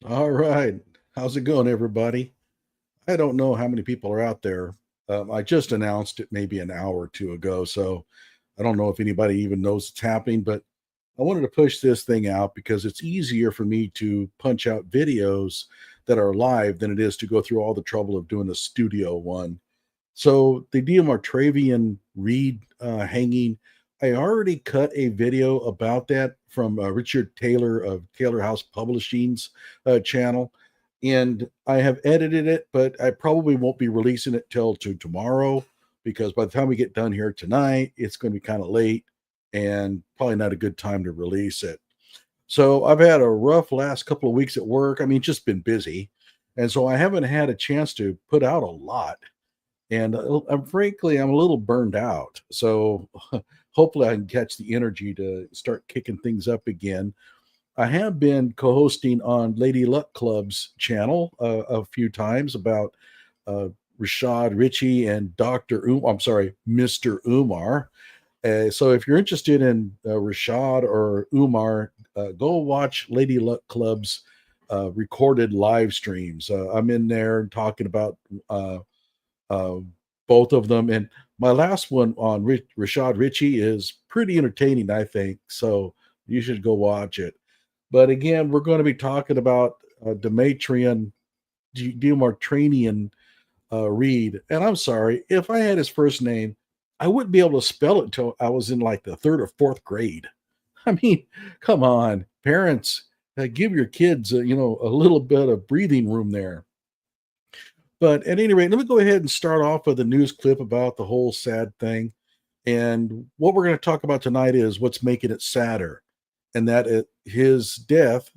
All right. How's it going, everybody? I don't know how many people are out there. I just announced it maybe an hour or two ago, so I don't know if anybody even knows it's happening, but I wanted to push this thing out because it's easier for me to punch out videos that are live than it is to go through all the trouble of doing a studio one. So the Demartravion Reed hanging, I already cut a video about that from Richard Taylor of Taylor House Publishing's channel, and I have edited it, but I probably won't be releasing it till to tomorrow because by the time we get done here tonight, it's going to be kind of late and probably not a good time to release it. So I've had a rough last couple of weeks at work. I mean, just been busy, and so I haven't had a chance to put out a lot, and I'm frankly I'm a little burned out. So hopefully I can catch the energy to start kicking things up again. I have been co-hosting on Lady Luck Club's channel a few times about uh, Rashad Ritchie and I'm sorry, Mr. Umar. So if you're interested in Rashad or Umar, go watch Lady Luck Club's recorded live streams. I'm in there talking about uh, both of them. And my last one on Rashad Ritchie is pretty entertaining, I think. So you should go watch it. But again, we're going to be talking about Demartranian Reed. And I'm sorry, if I had his first name, I wouldn't be able to spell it until I was in like the third or fourth grade. I mean, come on, parents, give your kids, a little bit of breathing room there. But at any rate, let me go ahead and start off with a news clip about the whole sad thing. And what we're going to talk about tonight is what's making it sadder, and that his death.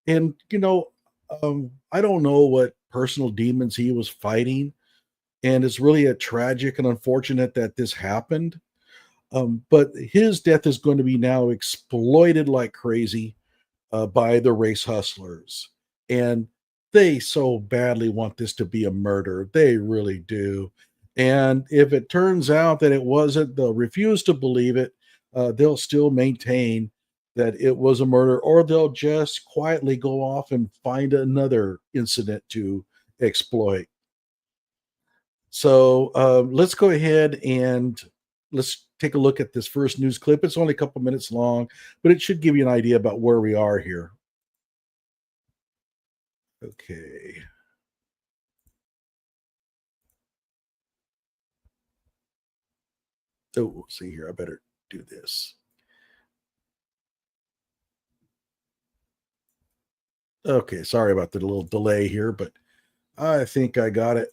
And, I don't know what personal demons he was fighting. And it's really a tragic and unfortunate that this happened. But his death is going to be now exploited like crazy by the race hustlers. And they so badly want this to be a murder. They really do. And if it turns out that it wasn't, they'll refuse to believe it. They'll still maintain that it was a murder, or they'll just quietly go off and find another incident to exploit. So let's go ahead and let's take a look at this first news clip. It's only a couple minutes long, but it should give you an idea about where we are here. Okay. Oh, see here, I better do this. Okay, sorry about the little delay here, but I think I got it.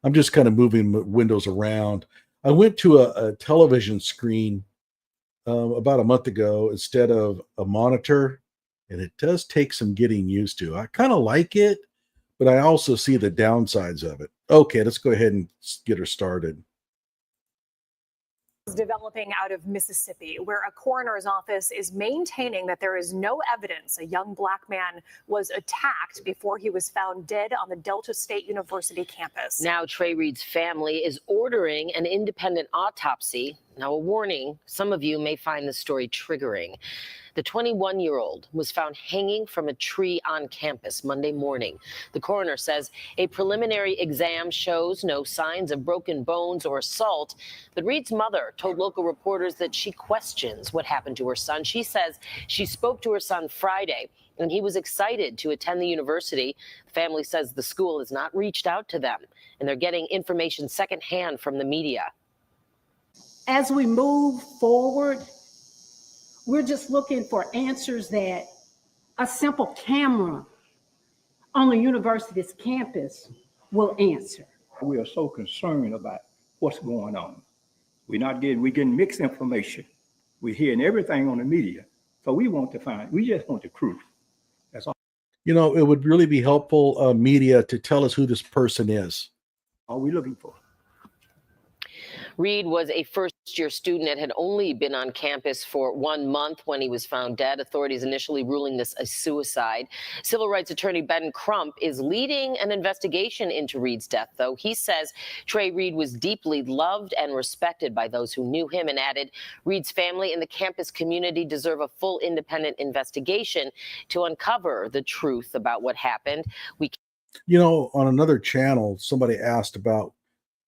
I'm just kind of moving windows around. I went to a television screen about a month ago instead of a monitor, and it does take some getting used to. I kind of like it, but I also see the downsides of it. Okay, let's go ahead and get her started. Developing out of Mississippi, where a coroner's office is maintaining that there is no evidence a young black man was attacked before he was found dead on the Delta State University campus. Now, Trey Reed's family is ordering an independent autopsy. Now, a warning, some of you may find this story triggering. The 21-year-old was found hanging from a tree on campus Monday morning. The coroner says a preliminary exam shows no signs of broken bones or assault, but Reed's mother told local reporters that she questions what happened to her son. She says she spoke to her son Friday, and he was excited to attend the university. The family says the school has not reached out to them, and they're getting information secondhand from the media. As we move forward, we're just looking for answers that a simple camera on the university's campus will answer. We are so concerned about what's going on. We're getting mixed information. We're hearing everything on the media. So we just want the truth. That's all. It would really be helpful, media, to tell us who this person is. All we're looking for. Reed was a first-year student and had only been on campus for 1 month when he was found dead. Authorities initially ruling this a suicide. Civil rights attorney Ben Crump is leading an investigation into Reed's death, though. He says Trey Reed was deeply loved and respected by those who knew him, and added Reed's family and the campus community deserve a full independent investigation to uncover the truth about what happened. On another channel, somebody asked about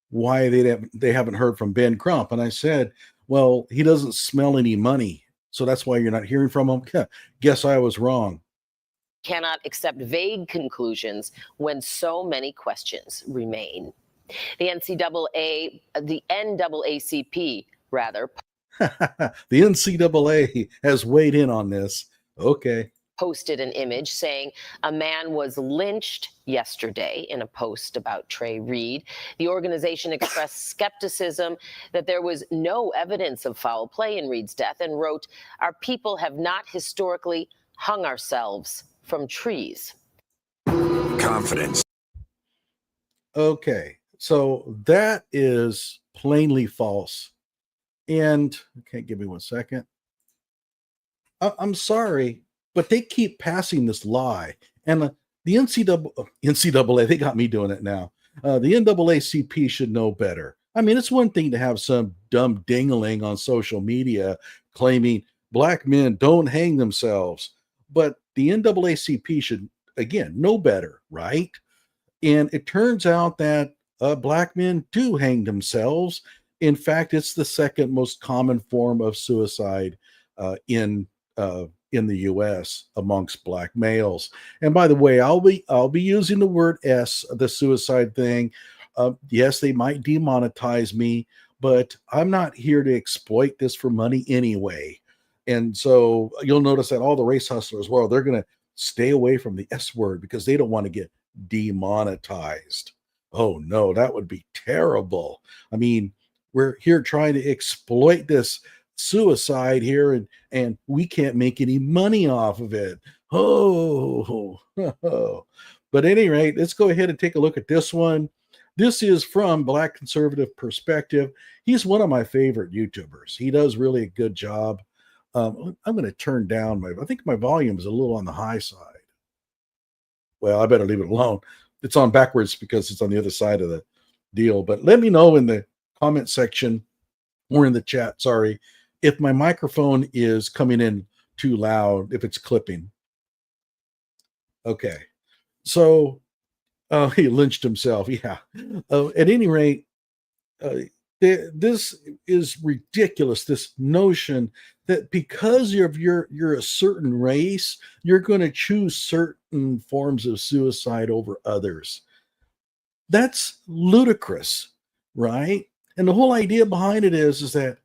why they haven't heard from Ben Crump, and I said, well, he doesn't smell any money, so that's why you're not hearing from him. Guess I was wrong. Cannot accept vague conclusions when so many questions remain. The NAACP, the NCAA has weighed in on this. Okay. posted an image saying a man was lynched yesterday in a post about Trey Reed. The organization expressed skepticism that there was no evidence of foul play in Reed's death and wrote, "Our people have not historically hung ourselves from trees." Confidence. Okay. So that is plainly false. And okay, give me 1 second. I'm sorry, but they keep passing this lie. And the NCAA, they got me doing it now. The NAACP should know better. I mean, it's one thing to have some dumb dingling on social media claiming black men don't hang themselves, but the NAACP should, again, know better, right? And it turns out that black men do hang themselves. In fact, it's the second most common form of suicide in the U.S. amongst black males. And by the way, I'll be using the word S, the suicide thing. Yes, they might demonetize me, but I'm not here to exploit this for money anyway. And so you'll notice that all the race hustlers, well, they're going to stay away from the S word because they don't want to get demonetized. Oh no, that would be terrible. I mean, we're here trying to exploit this suicide here, and we can't make any money off of it. Oh. But at any rate, let's go ahead and take a look at this one. This is from Black Conservative Perspective. He's one of my favorite YouTubers. He does really a good job. I'm going to turn down I think my volume is a little on the high side. Well, I better leave it alone. It's on backwards because it's on the other side of the deal. But let me know in the comment section or in the chat, sorry, if my microphone is coming in too loud, if it's clipping. Okay. So he lynched himself. Yeah. At any rate, this is ridiculous. This notion that because you're a certain race, you're going to choose certain forms of suicide over others. That's ludicrous, right? And the whole idea behind it is that,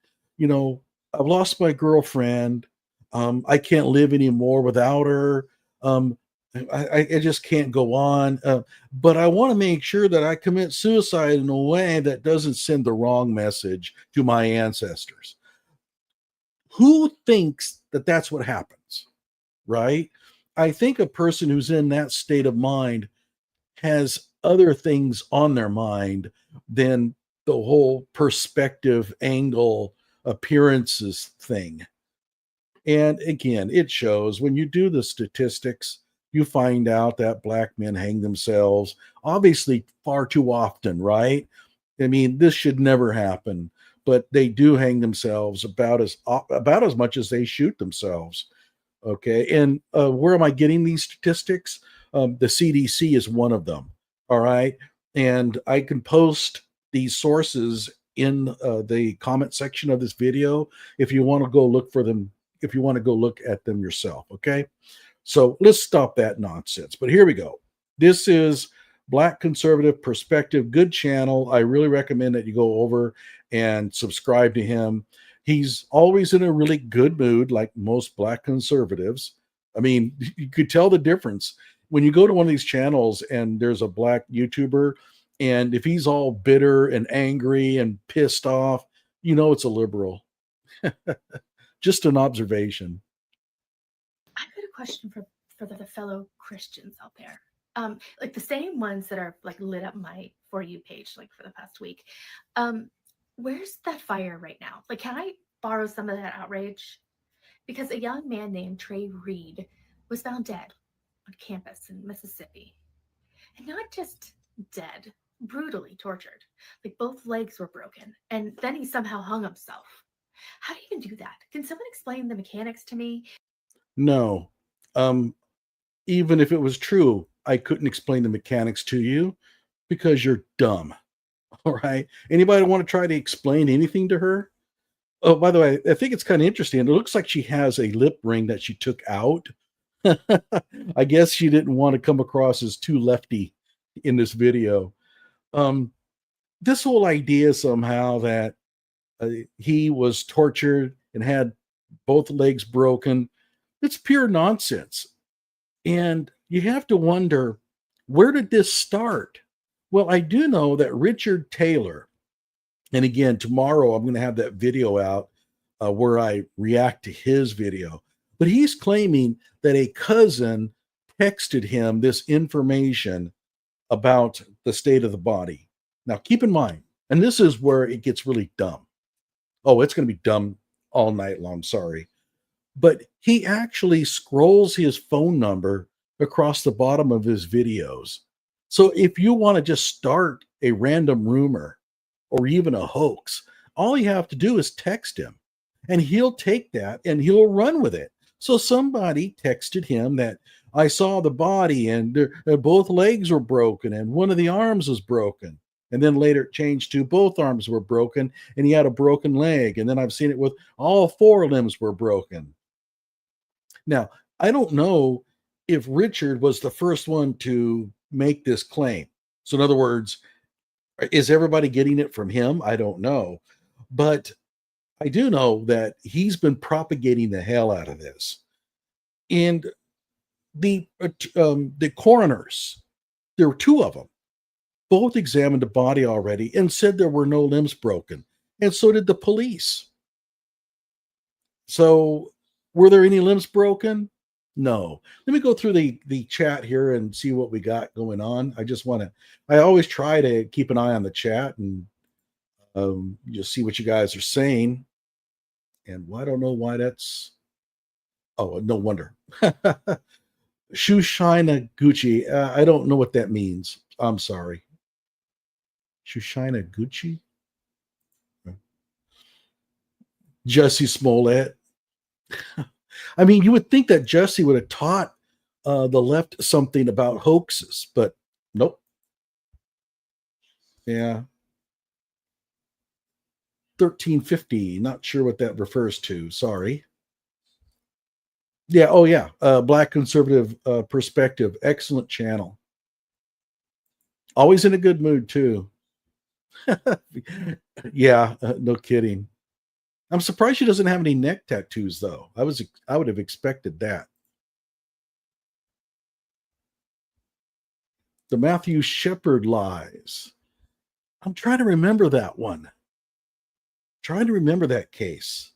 I've lost my girlfriend. I can't live anymore without her. I just can't go on. But I want to make sure that I commit suicide in a way that doesn't send the wrong message to my ancestors. Who thinks that that's what happens, right? I think a person who's in that state of mind has other things on their mind than the whole perspective, angle, appearances thing. And again, it shows when you do the statistics, you find out that black men hang themselves, obviously far too often, right? I mean, this should never happen, but they do hang themselves about as much as they shoot themselves. Okay, and where am I getting these statistics? The CDC is one of them. All right, and I can post these sources in the comment section of this video if you want to go look for them, if you want to go look at them yourself. Okay. So let's stop that nonsense. But here we go. This is Black Conservative Perspective. Good channel. I really recommend that you go over and subscribe to him. He's always in a really good mood, like most Black conservatives. I mean, you could tell the difference when you go to one of these channels and there's a Black YouTuber, and if he's all bitter and angry and pissed off, it's a liberal. Just an observation. I've got a question for the fellow Christians out there. Like the same ones that are like lit up my For You page like for the past week. Where's that fire right now? Like, can I borrow some of that outrage? Because a young man named Trey Reed was found dead on campus in Mississippi. And not just dead, brutally tortured. Like, both legs were broken. And then he somehow hung himself. How do you even do that? Can someone explain the mechanics to me? No. Even if it was true, I couldn't explain the mechanics to you because you're dumb. All right. Anybody want to try to explain anything to her? Oh, by the way, I think it's kind of interesting. It looks like she has a lip ring that she took out. I guess she didn't want to come across as too lefty in this video. This whole idea somehow that he was tortured and had both legs broken, it's pure nonsense. And you have to wonder, where did this start? Well, I do know that Richard Taylor, and again, tomorrow I'm going to have that video out where I react to his video, but he's claiming that a cousin texted him this information about the state of the body. Now, keep in mind, and this is where it gets really dumb. Oh, it's going to be dumb all night long. Sorry. But he actually scrolls his phone number across the bottom of his videos. So if you want to just start a random rumor or even a hoax, all you have to do is text him and he'll take that and he'll run with it. So somebody texted him that I saw the body and both legs were broken and one of the arms was broken. And then later it changed to both arms were broken and he had a broken leg. And then I've seen it with all four limbs were broken. Now, I don't know if Richard was the first one to make this claim. So in other words, is everybody getting it from him? I don't know. But I do know that he's been propagating the hell out of this. And the coroners, there were two of them, both examined the body already and said there were no limbs broken. And so did the police. So were there any limbs broken? No. Let me go through the chat here and see what we got going on. I always try to keep an eye on the chat and just see what you guys are saying. And I don't know why that's, oh, no wonder. Shushina Gucci. I don't know what that means. I'm sorry. Shushina Gucci? Jesse Smollett. I mean, you would think that Jesse would have taught the left something about hoaxes, but nope. Yeah. 1350. Not sure what that refers to. Sorry. Yeah. Oh, yeah. Black Conservative Perspective. Excellent channel. Always in a good mood, too. Yeah. No kidding. I'm surprised she doesn't have any neck tattoos, though. I would have expected that. The Matthew Shepard lies. I'm trying to remember that one. Trying to remember that case.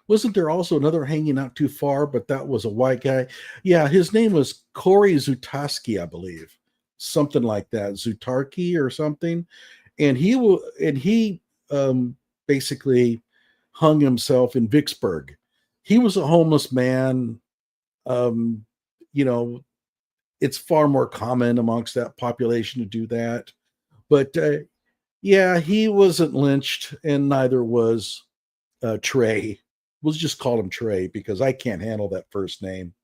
Wasn't there also another hanging out too far, but that was a white guy? Yeah, his name was Corey Zutarsky, I believe. Something like that. Zutarki or something. And he basically hung himself in Vicksburg. He was a homeless man. It's far more common amongst that population to do that. But yeah, he wasn't lynched, and neither was Trey. We'll just call him Trey because I can't handle that first name.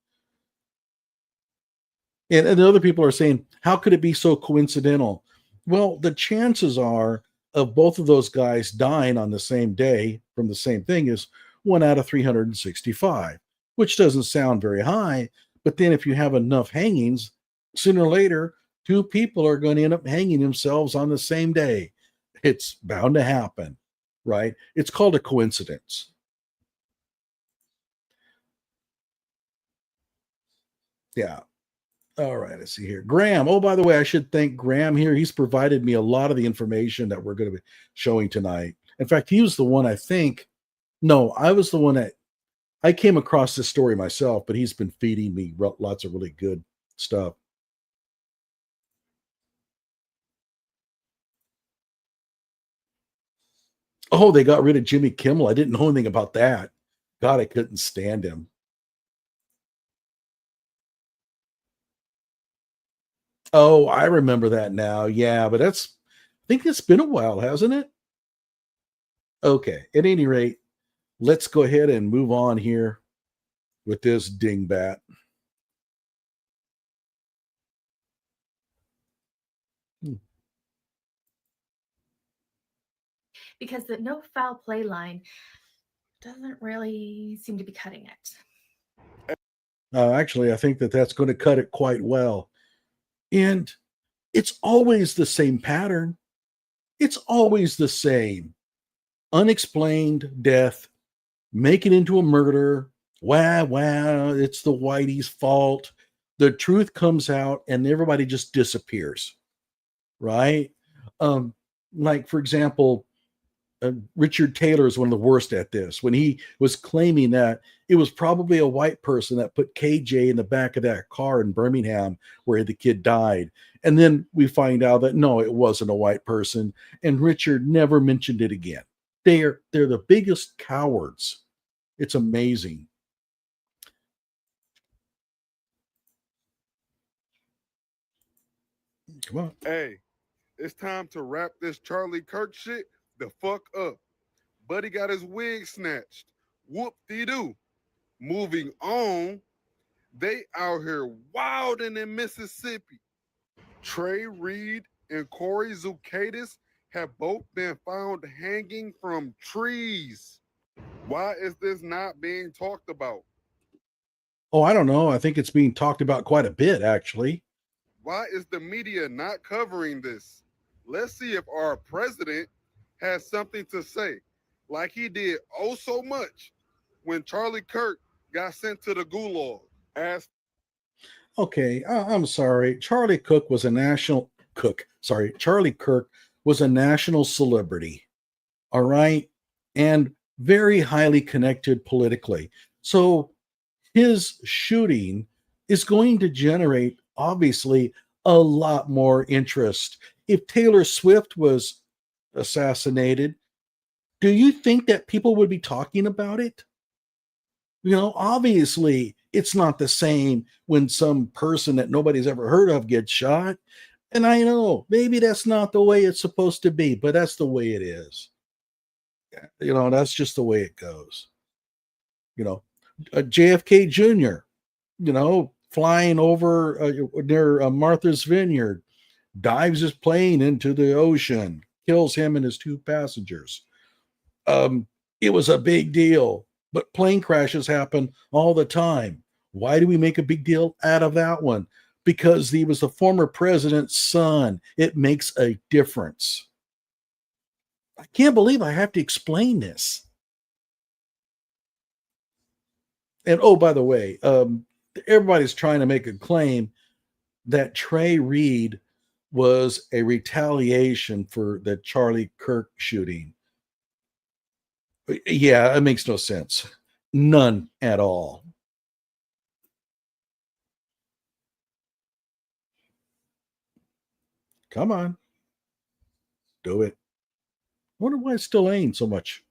And the other people are saying, how could it be so coincidental? Well, the chances are of both of those guys dying on the same day from the same thing is 1 out of 365, which doesn't sound very high. But then if you have enough hangings, sooner or later, two people are going to end up hanging themselves on the same day. It's bound to happen, right? It's called a coincidence. Yeah. All right, let's see here. Graham. Oh, by the way, I should thank Graham here. He's provided me a lot of the information that we're going to be showing tonight. In fact, he was the one I was the one that I came across this story myself, but he's been feeding me lots of really good stuff. Oh, they got rid of Jimmy Kimmel. I didn't know anything about that. God, I couldn't stand him. Oh, I remember that now. Yeah, but I think it's been a while, hasn't it? Okay. At any rate, let's go ahead and move on here with this dingbat. Because the no foul play line doesn't really seem to be cutting it. Actually, I think that's going to cut it quite well. And it's always the same pattern. It's always the same. Unexplained death, make it into a murder. Wow, it's the Whitey's fault. The truth comes out and everybody just disappears, right? Like, for example, Richard Taylor is one of the worst at this. When he was claiming that it was probably a white person that put KJ in the back of that car in Birmingham where the kid died. And then we find out that no, it wasn't a white person. And Richard never mentioned it again. They're the biggest cowards. It's amazing. Come on. Hey, it's time to wrap this Charlie Kirk shit the fuck up. Buddy got his wig snatched. Whoop-de-doo. Moving on, they out here wilding in Mississippi. Trey Reed and Corey Zukadis have both been found hanging from trees. Why is this not being talked about? Oh, I don't know. I think it's being talked about quite a bit, actually. Why is the media not covering this? Let's see if our president has something to say, like he did oh so much when Charlie Kirk got sent to the gulag. Okay, I'm sorry. Charlie Kirk was a national celebrity. All right, and very highly connected politically. So his shooting is going to generate, obviously, a lot more interest. If Taylor Swift was assassinated, do you think that people would be talking about it? You know, obviously, it's not the same when some person that nobody's ever heard of gets shot. And I know maybe that's not the way it's supposed to be, but that's the way it is. You know, that's just the way it goes. You know, JFK Jr., you know, flying over near Martha's Vineyard, dives his plane into the ocean, kills him and his two passengers. It was a big deal, but plane crashes happen all the time. Why do we make a big deal out of that one? Because he was the former president's son. It makes a difference. I can't believe I have to explain this. And oh, by the way, everybody's trying to make a claim that Trey Reed was a retaliation for the Charlie Kirk shooting. Yeah, it makes no sense. None at all. Come on. Do it. I wonder why it's still ain't so much.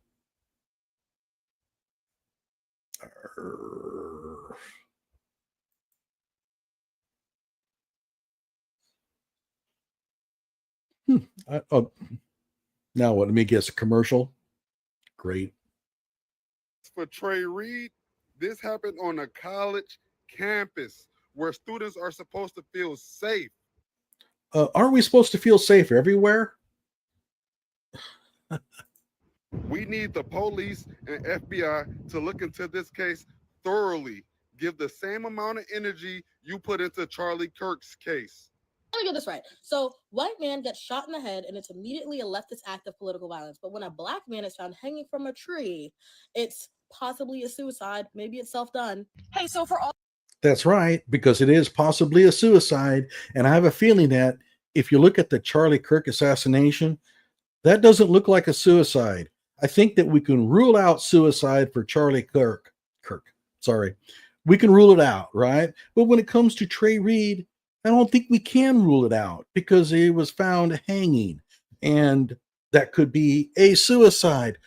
Now what? Let me guess. A commercial. Great. For Trey Reed, this happened on a college campus where students are supposed to feel safe. Aren't we supposed to feel safe everywhere? We need the police and FBI to look into this case thoroughly. Give the same amount of energy you put into Charlie Kirk's case. Let me get this right. So, white man gets shot in the head, and it's immediately a leftist act of political violence. But when a black man is found hanging from a tree, it's possibly a suicide. Maybe it's self-done. Hey, so for all. That's right, because it is possibly a suicide. And I have a feeling that if you look at the Charlie Kirk assassination, that doesn't look like a suicide. I think that we can rule out suicide for Charlie Kirk. We can rule it out, right? But when it comes to Trey Reed, I don't think we can rule it out because he was found hanging. And that could be a suicide.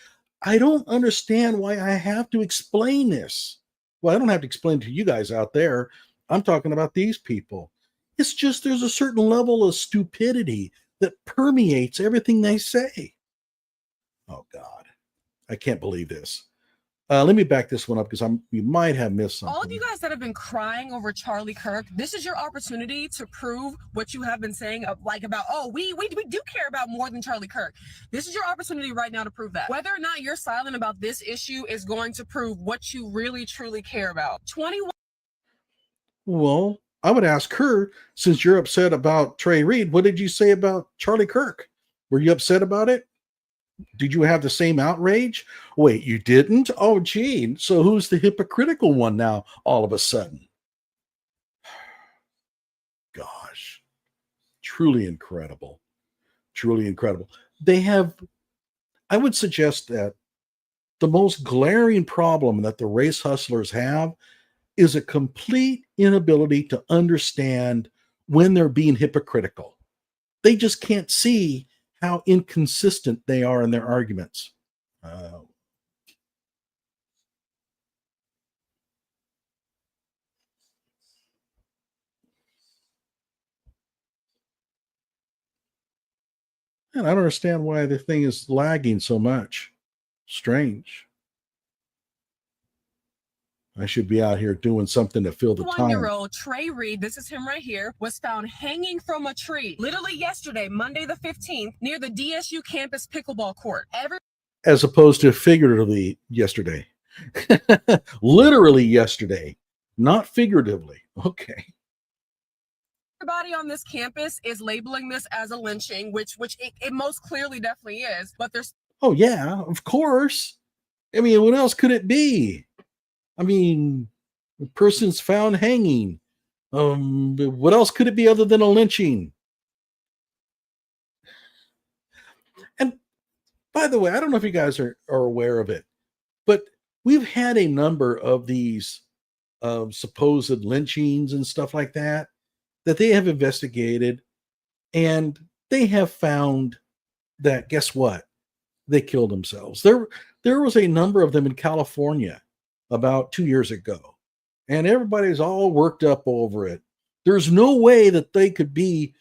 I don't understand why I have to explain this. Well, I don't have to explain to you guys out there. I'm talking about these people. It's just there's a certain level of stupidity that permeates everything they say. Oh, God. I can't believe this. Let me back this one up because you might have missed something. All of you guys that have been crying over Charlie Kirk, this is your opportunity to prove what you have been saying about, oh, we do care about more than Charlie Kirk. This is your opportunity right now to prove that. Whether or not you're silent about this issue is going to prove what you really, truly care about. 21. Well, I would ask her, since you're upset about Trey Reed, what did you say about Charlie Kirk? Were you upset about it? Did you have the same outrage? Wait, you didn't? Oh, gee. So who's the hypocritical one now all of a sudden? Gosh, truly incredible. Truly incredible. I would suggest that the most glaring problem that the race hustlers have is a complete inability to understand when they're being hypocritical. They just can't see how inconsistent they are in their arguments. And I don't understand why the thing is lagging so much. Strange. I should be out here doing something to fill the time. 21-year-old Trey Reed, this is him right here, was found hanging from a tree literally yesterday, Monday the 15th, near the DSU campus pickleball court. As opposed to figuratively yesterday. Literally yesterday, not figuratively. Okay. Everybody on this campus is labeling this as a lynching, which it most clearly definitely is, but there's... Oh, yeah, of course. I mean, what else could it be? I mean, the person's found hanging. What else could it be other than a lynching? And by the way, I don't know if you guys are aware of it, but we've had a number of these supposed lynchings and stuff like that they have investigated, and they have found that, guess what? They killed themselves. There was a number of them in California about 2 years ago, and everybody's all worked up over it. There's no way that they could be,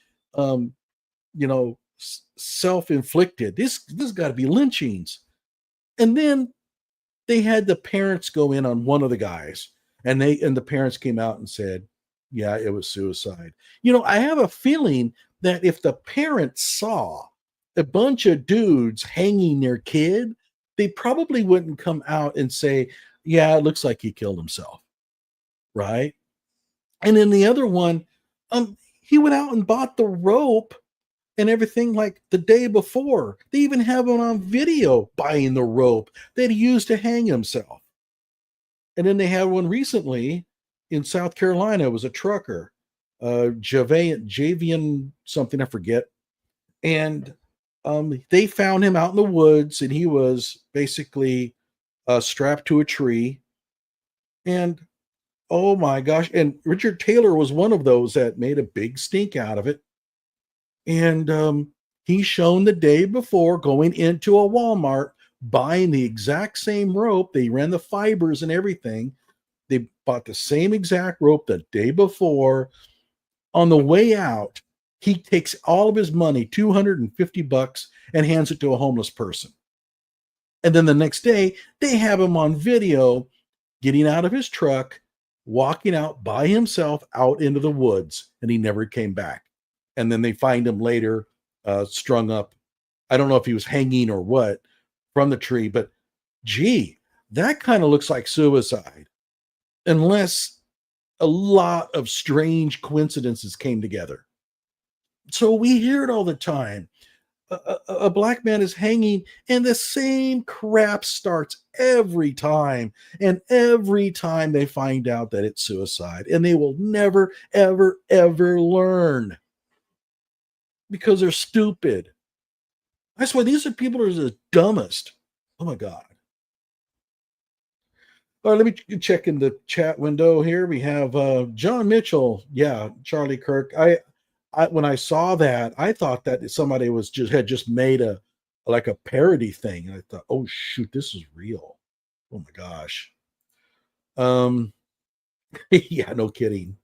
self-inflicted. This got to be lynchings. And then they had the parents go in on one of the guys, and the parents came out and said, yeah, it was suicide. I have a feeling that if the parents saw a bunch of dudes hanging their kid, they probably wouldn't come out and say, yeah, it looks like he killed himself. Right? And in the other one, he went out and bought the rope and everything like the day before. They even have him on video buying the rope that he used to hang himself. And then they had one recently in South Carolina. It was a trucker, Javian something, I forget. And they found him out in the woods, and he was basically strapped to a tree. And oh my gosh. And Richard Taylor was one of those that made a big stink out of it. And he's shown the day before going into a Walmart, buying the exact same rope. They ran the fibers and everything. They bought the same exact rope the day before. On the way out, he takes all of his money, $250, and hands it to a homeless person. And then the next day, they have him on video getting out of his truck, walking out by himself out into the woods, and he never came back. And then they find him later, strung up. I don't know if he was hanging or what from the tree, but gee, that kind of looks like suicide. Unless a lot of strange coincidences came together. So we hear it all the time. A black man is hanging, and the same crap starts every time. And every time they find out that it's suicide, and they will never, ever, ever learn because they're stupid. I swear, these are people who are the dumbest. Oh my God. All right, let me check in the chat window here. We have John Mitchell. Yeah, Charlie Kirk. I when I saw that, I thought that somebody had just made a like a parody thing. And I thought, oh shoot, this is real. Oh my gosh. Yeah, no kidding.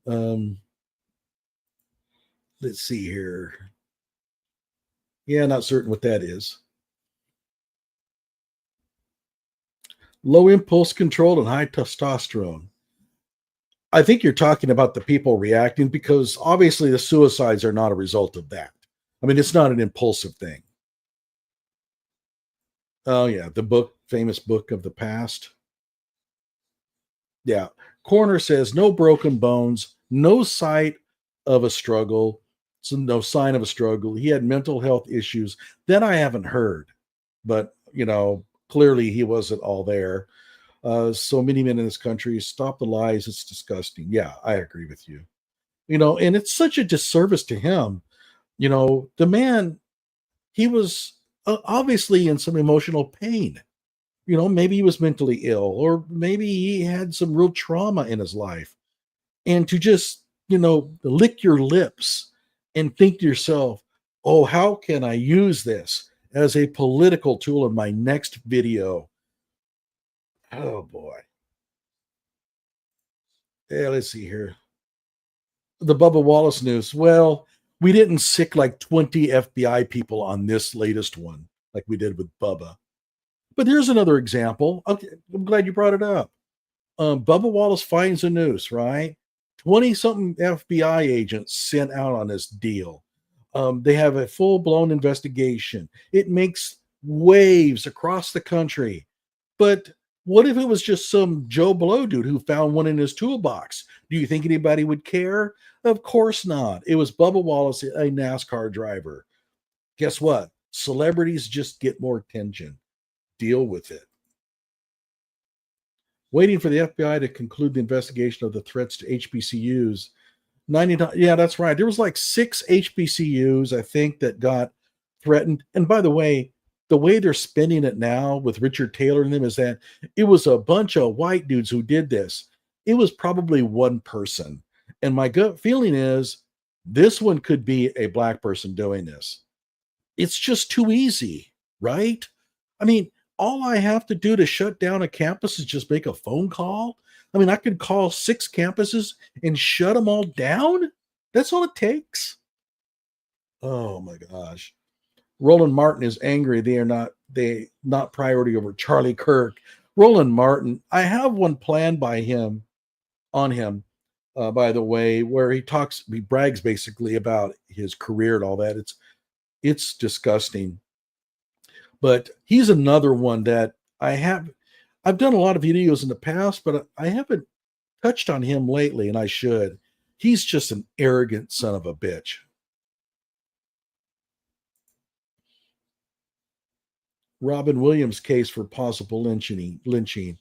Let's see here. Yeah, not certain what that is. Low impulse control and high testosterone. I think you're talking about the people reacting, because obviously the suicides are not a result of that. I mean, it's not an impulsive thing. Oh, yeah, the book, famous book of the past. Yeah. Coroner says no broken bones, no sight of a struggle, so no sign of a struggle. He had mental health issues. Then I haven't heard, but clearly he wasn't all there. So many men in this country, stop the lies. It's disgusting. Yeah, I agree with you. And it's such a disservice to him. The man, he was obviously in some emotional pain. Maybe he was mentally ill, or maybe he had some real trauma in his life. And to just, lick your lips and think to yourself, oh, how can I use this as a political tool in my next video? Oh boy. Yeah, let's see here. The Bubba Wallace news. Well, we didn't sick like 20 FBI people on this latest one like we did with Bubba. But here's another example. Okay, I'm glad you brought it up. Bubba Wallace finds a noose, right? 20-something FBI agents sent out on this deal. They have a full-blown investigation. It makes waves across the country. But what if it was just some Joe Blow dude who found one in his toolbox? Do you think anybody would care? Of course not. It was Bubba Wallace, a NASCAR driver. Guess what? Celebrities just get more attention. Deal with it. Waiting for the FBI to conclude the investigation of the threats to HBCUs. 99, yeah, that's right. There was like 6 HBCUs, I think, that got threatened. And by the way they're spending it now with Richard Taylor and them is that it was a bunch of white dudes who did this. It was probably one person. And my gut feeling is this one could be a black person doing this. It's just too easy, right? I mean, all I have to do to shut down a campus is just make a phone call. I mean, I could call 6 campuses and shut them all down. That's all it takes. Oh my gosh. Roland Martin is angry. They not priority over Charlie Kirk. Roland Martin, I have one planned by him, by the way, where he brags basically about his career and all that. It's disgusting. But he's another one that I've done a lot of videos in the past, but I haven't touched on him lately, and I should. He's just an arrogant son of a bitch. Robin Williams case for possible lynching.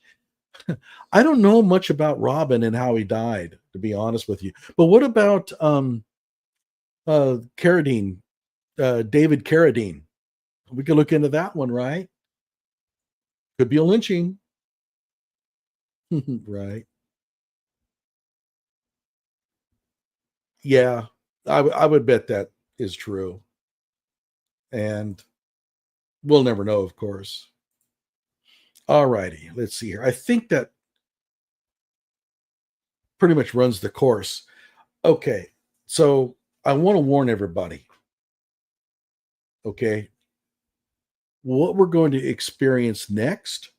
I don't know much about Robin and how he died, to be honest with you. But what about Carradine, David Carradine? We could look into that one, right? Could be a lynching. Right. Yeah, I would bet that is true. And we'll never know, of course. All righty, let's see here. I think that pretty much runs the course. Okay, so I want to warn everybody. Okay, what we're going to experience next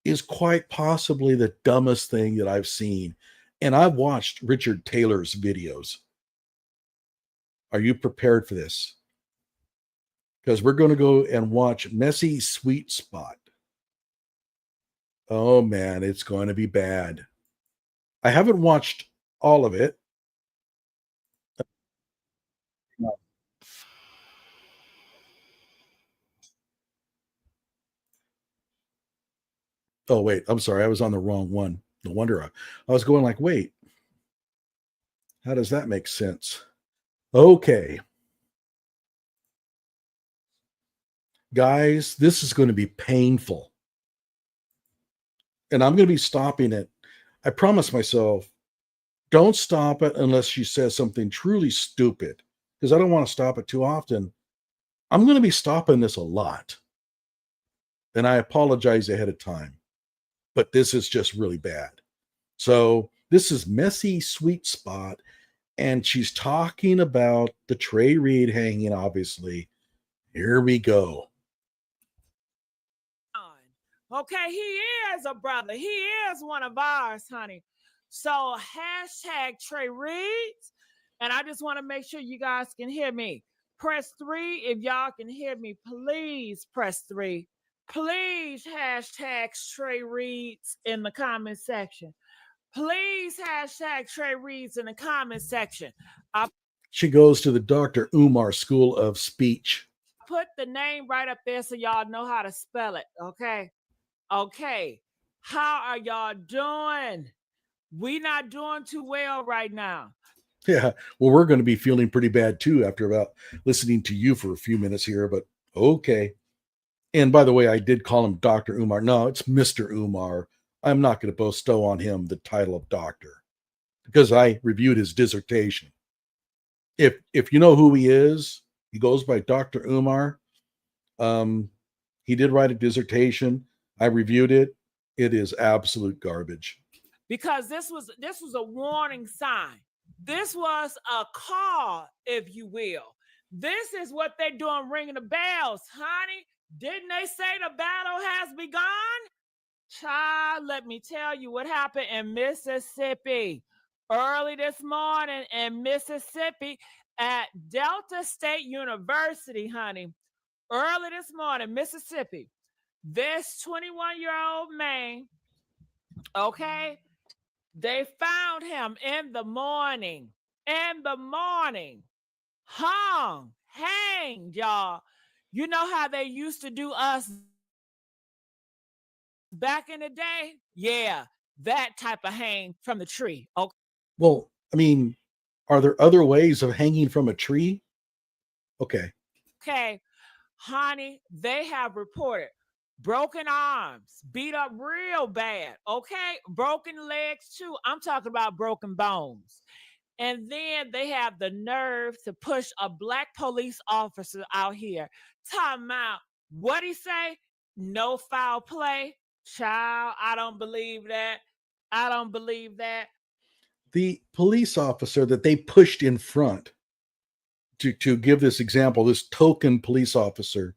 is quite possibly the dumbest thing that I've seen. And I've watched Richard Taylor's videos. Are you prepared for this? Because we're going to go and watch Messy Sweet Spot. Oh man, it's going to be bad. I haven't watched all of it. Oh, wait, I'm sorry. I was on the wrong one. No wonder I was going like, wait, how does that make sense? Okay. Guys, this is going to be painful. And I'm going to be stopping it. I promise myself, don't stop it unless she says something truly stupid, because I don't want to stop it too often. I'm going to be stopping this a lot. And I apologize ahead of time, but this is just really bad. So this is Messy Sweet Spot, and she's talking about the Trey Reed hanging, obviously. Here we go. Okay, he is a brother. He is one of ours, honey. So hashtag Trey Reeds. And I just want to make sure you guys can hear me. Press 3 if y'all can hear me. Please press 3. Please hashtag Trey Reeds in the comment section. Please hashtag Trey Reeds in the comment section. She goes to the Dr. Umar School of Speech. Put the name right up there so y'all know how to spell it, okay? Okay, how are y'all doing? We not doing too well right now. Yeah, well, we're going to be feeling pretty bad too after about listening to you for a few minutes here, but okay. And by the way, I did call him Dr. Umar. No, it's Mr. Umar. I'm not going to bestow on him the title of doctor because I reviewed his dissertation. If you know who he is, he goes by Dr. Umar. He did write a dissertation. I reviewed it. It is absolute garbage. Because this was a warning sign. This was a call, if you will. This is what they're doing, ringing the bells, honey. Didn't they say the battle has begun? Child, let me tell you what happened in Mississippi. Early this morning in Mississippi at Delta State University, honey. Early this morning, Mississippi. This 21-year-old man, okay, they found him in the morning, hanged, y'all. You know how they used to do us back in the day? Yeah, that type of hang from the tree. Okay. Well, I mean, are there other ways of hanging from a tree? Okay. Okay, honey, they have reported broken arms, beat up real bad, okay? Broken legs too. I'm talking about broken bones. And then they have the nerve to push a black police officer out here. Talking about what he say? No foul play. Child, I don't believe that. I don't believe that. The police officer that they pushed in front to give this example, this token police officer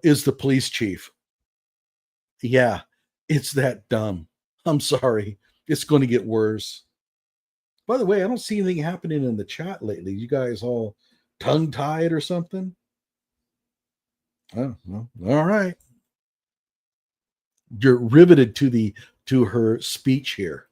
is the police chief. Yeah, it's that dumb. I'm sorry. It's going to get worse. By the way, I don't see anything happening in the chat lately. You guys all tongue-tied or something? Oh, well, all right. You're riveted to her speech here.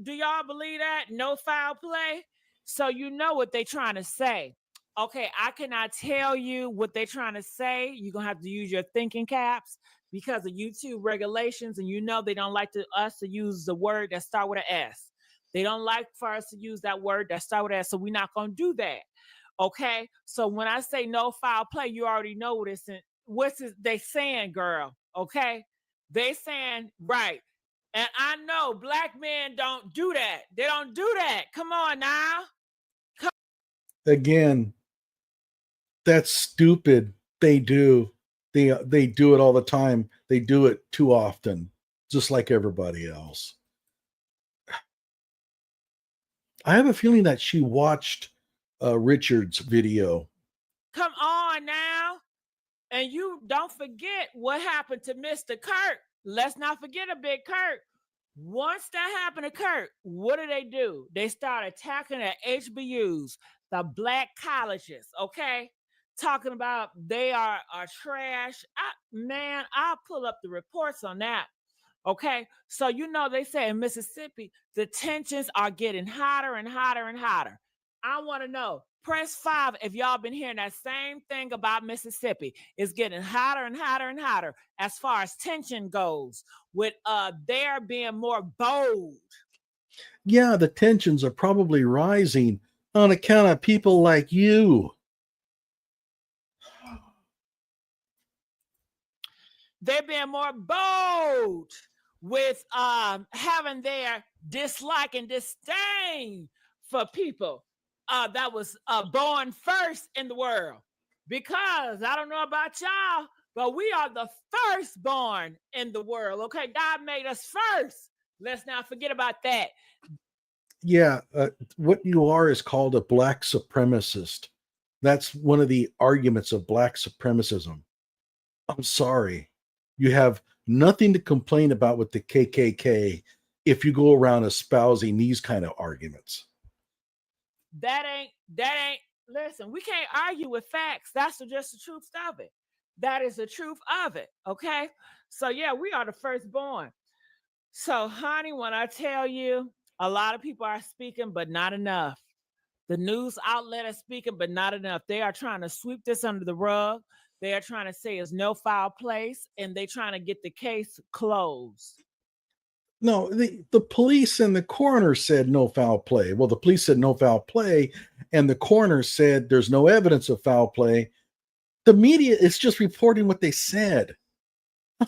Do y'all believe that? No foul play? So you know what they're trying to say. Okay, I cannot tell you what they're trying to say. You're going to have to use your thinking caps because of YouTube regulations, and you know they don't like us to use the word that start with an S. They don't like for us to use that word that start with an S, so we're not going to do that. Okay? So when I say no foul play, you already know what it's in. What's they saying, girl? Okay? They saying, right. And I know black men don't do that. They don't do that. Come on now. Again, that's stupid. They do. They do it all the time. They do it too often, just like everybody else. I have a feeling that she watched Richard's video. Come on now. And you don't forget what happened to Mr. Kirk. Let's not forget a big Kirk. Once that happened to Kirk, what do? They start attacking the HBUs, the black colleges, okay? Talking about they are trash. I'll pull up the reports on that. Okay, so you know they say in Mississippi, the tensions are getting hotter and hotter and hotter. I want to know, press 5 if y'all been hearing that same thing about Mississippi. It's getting hotter and hotter and hotter as far as tension goes, with there being more bold. Yeah, the tensions are probably rising on account of people like you. They're being more bold with having their dislike and disdain for people that was born first in the world. Because I don't know about y'all, but we are the firstborn in the world. Okay, God made us first. Let's not forget about that. Yeah, what you are is called a black supremacist. That's one of the arguments of black supremacism. I'm sorry. You have nothing to complain about with the KKK if you go around espousing these kind of arguments. That ain't listen, we can't argue with facts. That's just the truth of it. That is the truth of it. Okay. So yeah, we are the firstborn. So, honey, when I tell you a lot of people are speaking, but not enough. The news outlet is speaking, but not enough. They are trying to sweep this under the rug. They are trying to say it's no foul place, and they're trying to get the case closed. No, the police and the coroner said no foul play. Well, the police said no foul play, and the coroner said there's no evidence of foul play. The media is just reporting what they said.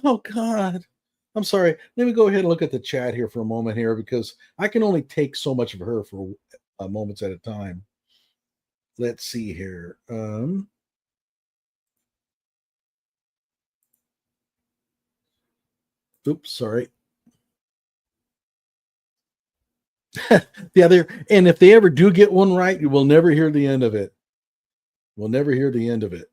Oh, God. I'm sorry. Let me go ahead and look at the chat here for a moment here because I can only take so much of her for moments at a time. Let's see here. Oops, sorry. And if they ever do get one right, you will never hear the end of it. We'll never hear the end of it.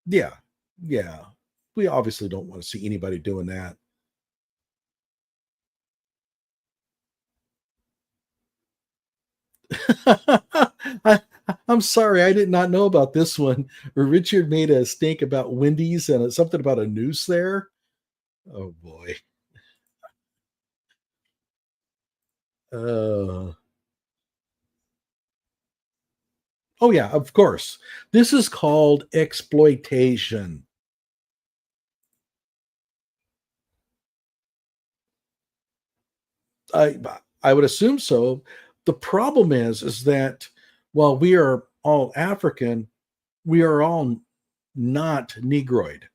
Yeah. We obviously don't want to see anybody doing that. I'm sorry, I did not know about this one. Richard made a stink about Wendy's and something about a noose there. Oh boy. Oh yeah, of course. This is called exploitation. I would assume so. The problem is that while we are all African, we are all not Negroid.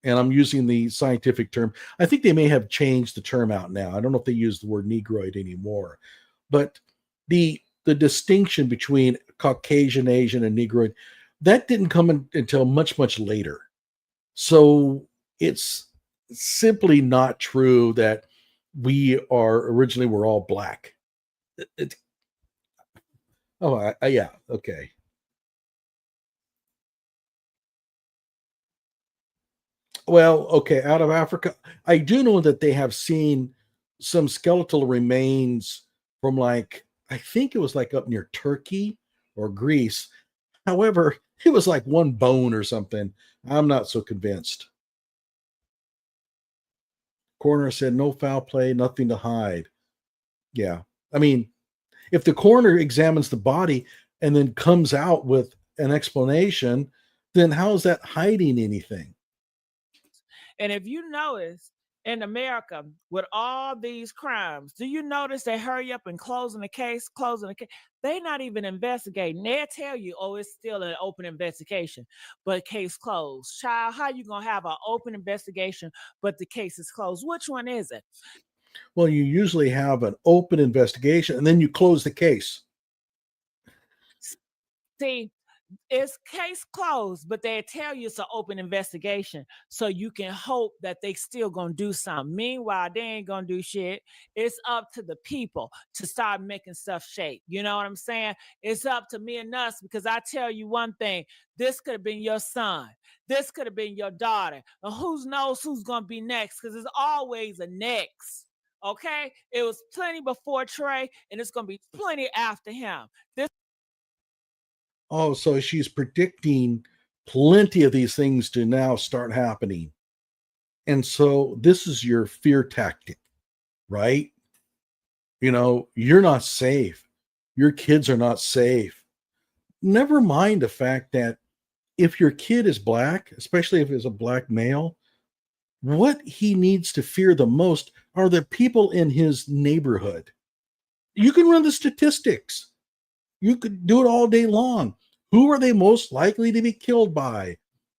And I'm using the scientific term. I think they may have changed the term out now. I don't know if they use the word Negroid anymore. But the distinction between Caucasian, Asian, and Negroid, that didn't come until much, much later. So it's simply not true that we are originally we're all black. Yeah, okay. Well, okay, out of Africa, I do know that they have seen some skeletal remains from like I think it was like up near Turkey or Greece. However, it was like one bone or something. I'm not so convinced. Coroner said no foul play, nothing to hide. Yeah. I mean, if the coroner examines the body and then comes out with an explanation, then how is that hiding anything? And if you notice in America with all these crimes, do you notice they hurry up and closing the case? They're not even investigating. They'll tell you, oh, it's still an open investigation, but case closed. Child, how you gonna have an open investigation, but the case is closed? Which one is it? Well, you usually have an open investigation and then you close the case. See, it's case closed, but they tell you it's an open investigation. So you can hope that they still gonna do something. Meanwhile, they ain't gonna do shit. It's up to the people to start making stuff shake. You know what I'm saying? It's up to me and us because I tell you one thing, this could have been your son. This could have been your daughter. And who knows who's gonna be next? Because there's always a next. Okay, it was plenty before Trey, and it's gonna be plenty after him. Oh, so she's predicting plenty of these things to now start happening. And so this is your fear tactic, right? You know, you're not safe. Your kids are not safe. Never mind the fact that if your kid is black, especially if it's a black male, what he needs to fear the most are the people in his neighborhood. You can run the statistics. You could do it all day long. Who are they most likely to be killed by?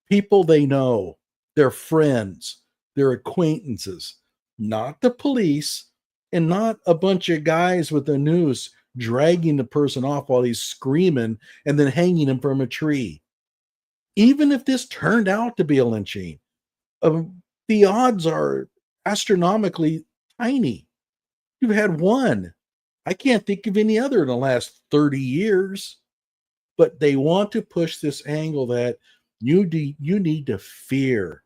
People they know, their friends, their acquaintances, not the police, and not a bunch of guys with a noose dragging the person off while he's screaming and then hanging him from a tree. Even if this turned out to be a lynching, the odds are astronomically tiny. You've had one. I can't think of any other in the last 30 years. But they want to push this angle that you need to fear.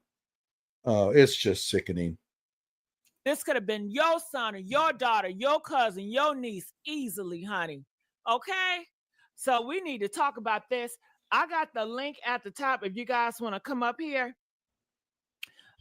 It's just sickening. This could have been your son or your daughter, your cousin, your niece easily, honey. Okay? So we need to talk about this. I got the link at the top if you guys want to come up here.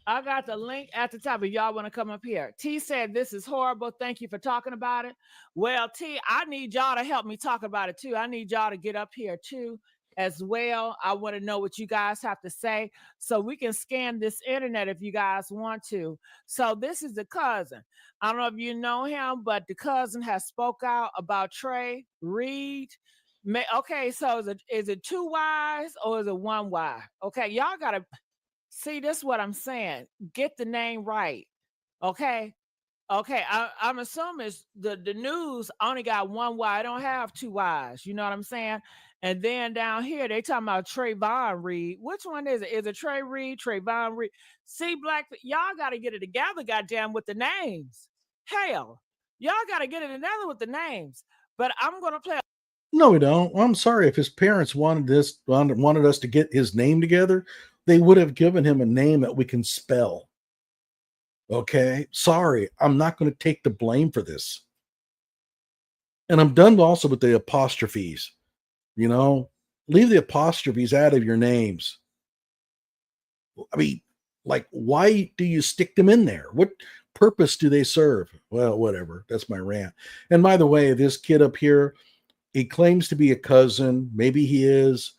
I got the link at the top if y'all want to come up here. T said, this is horrible. Thank you for talking about it. Well, T, I need y'all to help me talk about it too. I need y'all to get up here too as well. I want to know what you guys have to say so we can scan this internet if you guys want to. So this is the cousin. I don't know if you know him, but the cousin has spoke out about Trey Reed. Okay, so is it 2 Y's or is it 1 Y? Okay, y'all got to see, this is what I'm saying. Get the name right. Okay. Okay. I'm assuming the news only got 1 Y. I don't have 2 Y's. You know what I'm saying? And then down here, they talking about Trayvon Reed. Which one is it? Is it Trey Reed, Trayvon Reed? See, y'all got to get it together, goddamn, with the names. Hell, y'all got to get it together with the names. But I'm going to play. No, we don't. I'm sorry. If his parents wanted us to get his name together, they would have given him a name that we can spell. Okay? Sorry. I'm not going to take the blame for this. And I'm done also with the apostrophes. You know, leave the apostrophes out of your names. I mean, like, why do you stick them in there? What purpose do they serve? Well, whatever. That's my rant. And by the way, this kid up here, he claims to be a cousin. Maybe he is.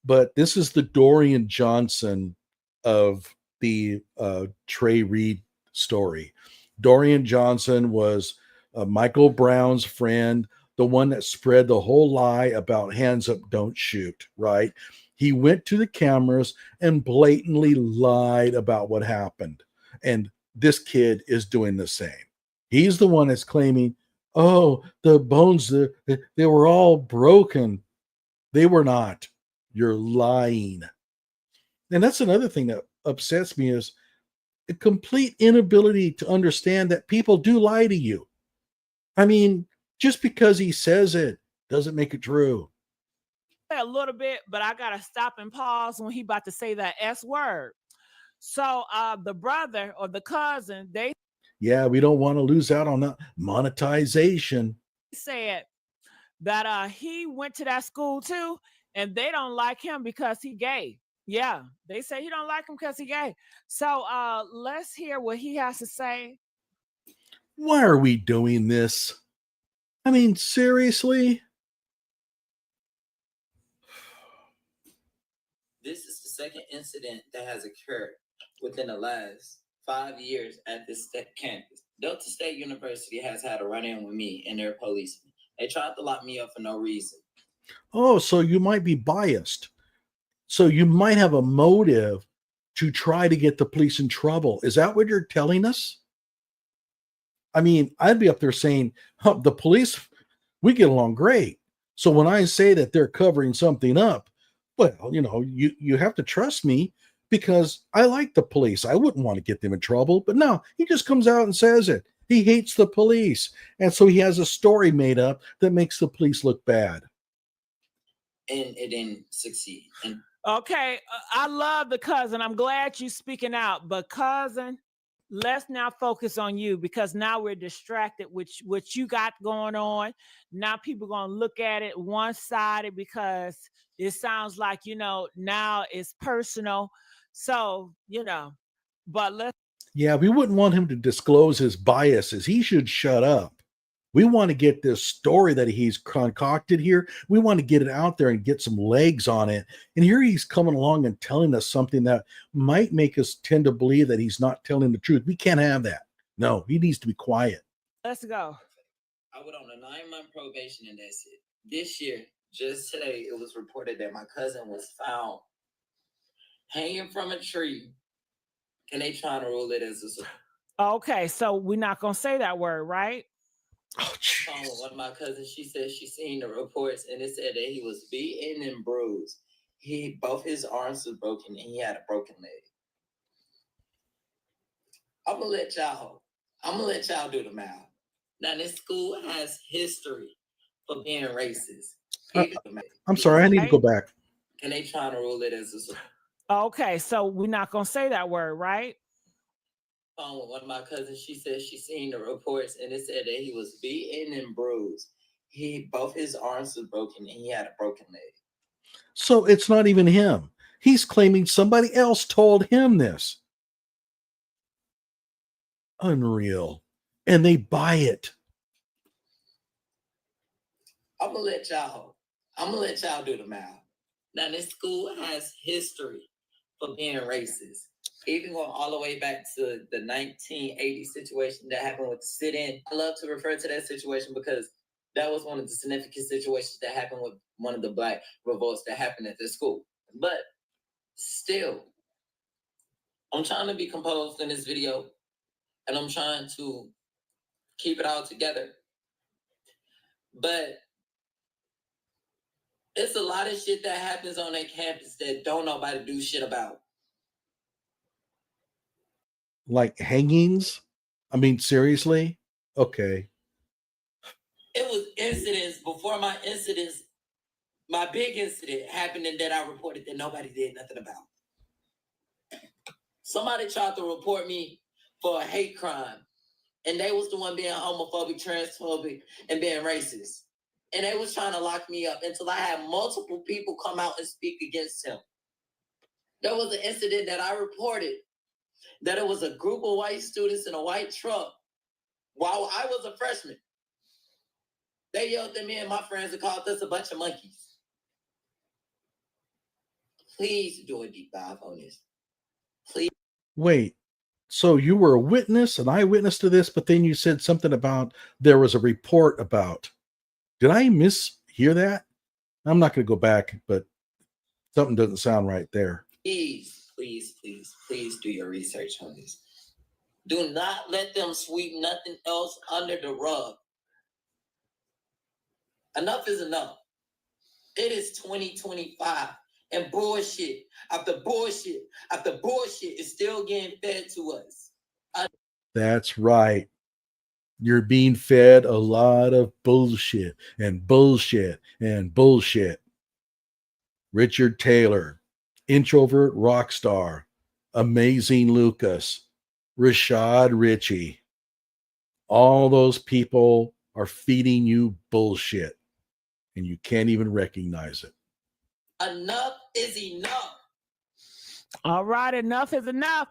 But this is the Dorian Johnson of the Trey Reed story. Dorian Johnson was Michael Brown's friend, the one that spread the whole lie about hands up, don't shoot, right? He went to the cameras and blatantly lied about what happened. And this kid is doing the same. He's the one that's claiming, oh, the bones, they were all broken. They were not. You're lying. And that's another thing that upsets me is a complete inability to understand that people do lie to you. I mean, just because he says it doesn't make it true. A little bit, but I gotta stop and pause when he about to say that S word. So the brother or the cousin, they we don't want to lose out on that monetization. Said that he went to that school too, and they don't like him because he gay. Yeah, they say he don't like him because he gay. So let's hear what he has to say. Why are we doing this? I mean, seriously? This is the second incident that has occurred within the last 5 years at this campus. Delta State University has had a run-in with me and their policemen. They tried to lock me up for no reason. Oh, so you might be biased. So you might have a motive to try to get the police in trouble. Is that what you're telling us? I mean, I'd be up there saying, the police, we get along great. So when I say that they're covering something up, well, you have to trust me because I like the police. I wouldn't want to get them in trouble. But no, he just comes out and says it. He hates the police. And so he has a story made up that makes the police look bad. And it didn't succeed. Okay, I love the cousin. I'm glad you speaking out. But cousin, let's now focus on you because now we're distracted with what you got going on. Now people going to look at it one-sided because it sounds like, now it's personal. So, but let's. Yeah, we wouldn't want him to disclose his biases. He should shut up. We want to get this story that he's concocted here. We want to get it out there and get some legs on it. And here he's coming along and telling us something that might make us tend to believe that he's not telling the truth. We can't have that. No, he needs to be quiet. Let's go. I went on a 9-month probation and that's it. This year, just today, it was reported that my cousin was found hanging from a tree And they trying to rule it as Okay, so we're not gonna say that word, right? Oh, jeez. one of my cousins, she said she seen the reports and it said that he was beaten and bruised. Both his arms was broken and he had a broken leg. I'm gonna let y'all do the math. Now this school has history for being racist. I'm sorry, I need to go back. And they trying to rule it as Okay, so we're not gonna say that word, right? with one of my cousins, she said she seen the reports and it said that he was beaten and bruised. Both his arms was broken and he had a broken leg. So it's not even him. He's claiming somebody else told him this. Unreal. And they buy it. I'm gonna let y'all do the math. Now this school has history for being racist. Even going all the way back to the 1980 situation that happened with the sit-in. I love to refer to that situation because that was one of the significant situations that happened with one of the Black revolts that happened at the school. But still, I'm trying to be composed in this video and I'm trying to keep it all together. But it's a lot of shit that happens on that campus that don't nobody do shit about. Like hangings? I mean, seriously? Okay. It was incidents before my incidents. My big incident happened and that I reported that nobody did nothing about. Somebody tried to report me for a hate crime, and they was the one being homophobic, transphobic, and being racist. And they was trying to lock me up until I had multiple people come out and speak against him. There was an incident that I reported that it was a group of white students in a white truck while I was a freshman. They yelled at me and my friends and called us a bunch of monkeys. Please do a deep dive on this. Please. Wait. So you were a witness, an eyewitness to this, but then you said something about there was a report about. Did I mishear that? I'm not going to go back, but something doesn't sound right there. Please do your research on this. Do not let them sweep nothing else under the rug. Enough is enough. It is 2025 and bullshit after bullshit after bullshit is still getting fed to us. That's right. You're being fed a lot of bullshit and bullshit and bullshit. Richard Taylor, Introvert Rockstar, Amazing Lucas, Rashad Ritchie. All those people are feeding you bullshit and you can't even recognize it. Enough is enough. All right, enough is enough.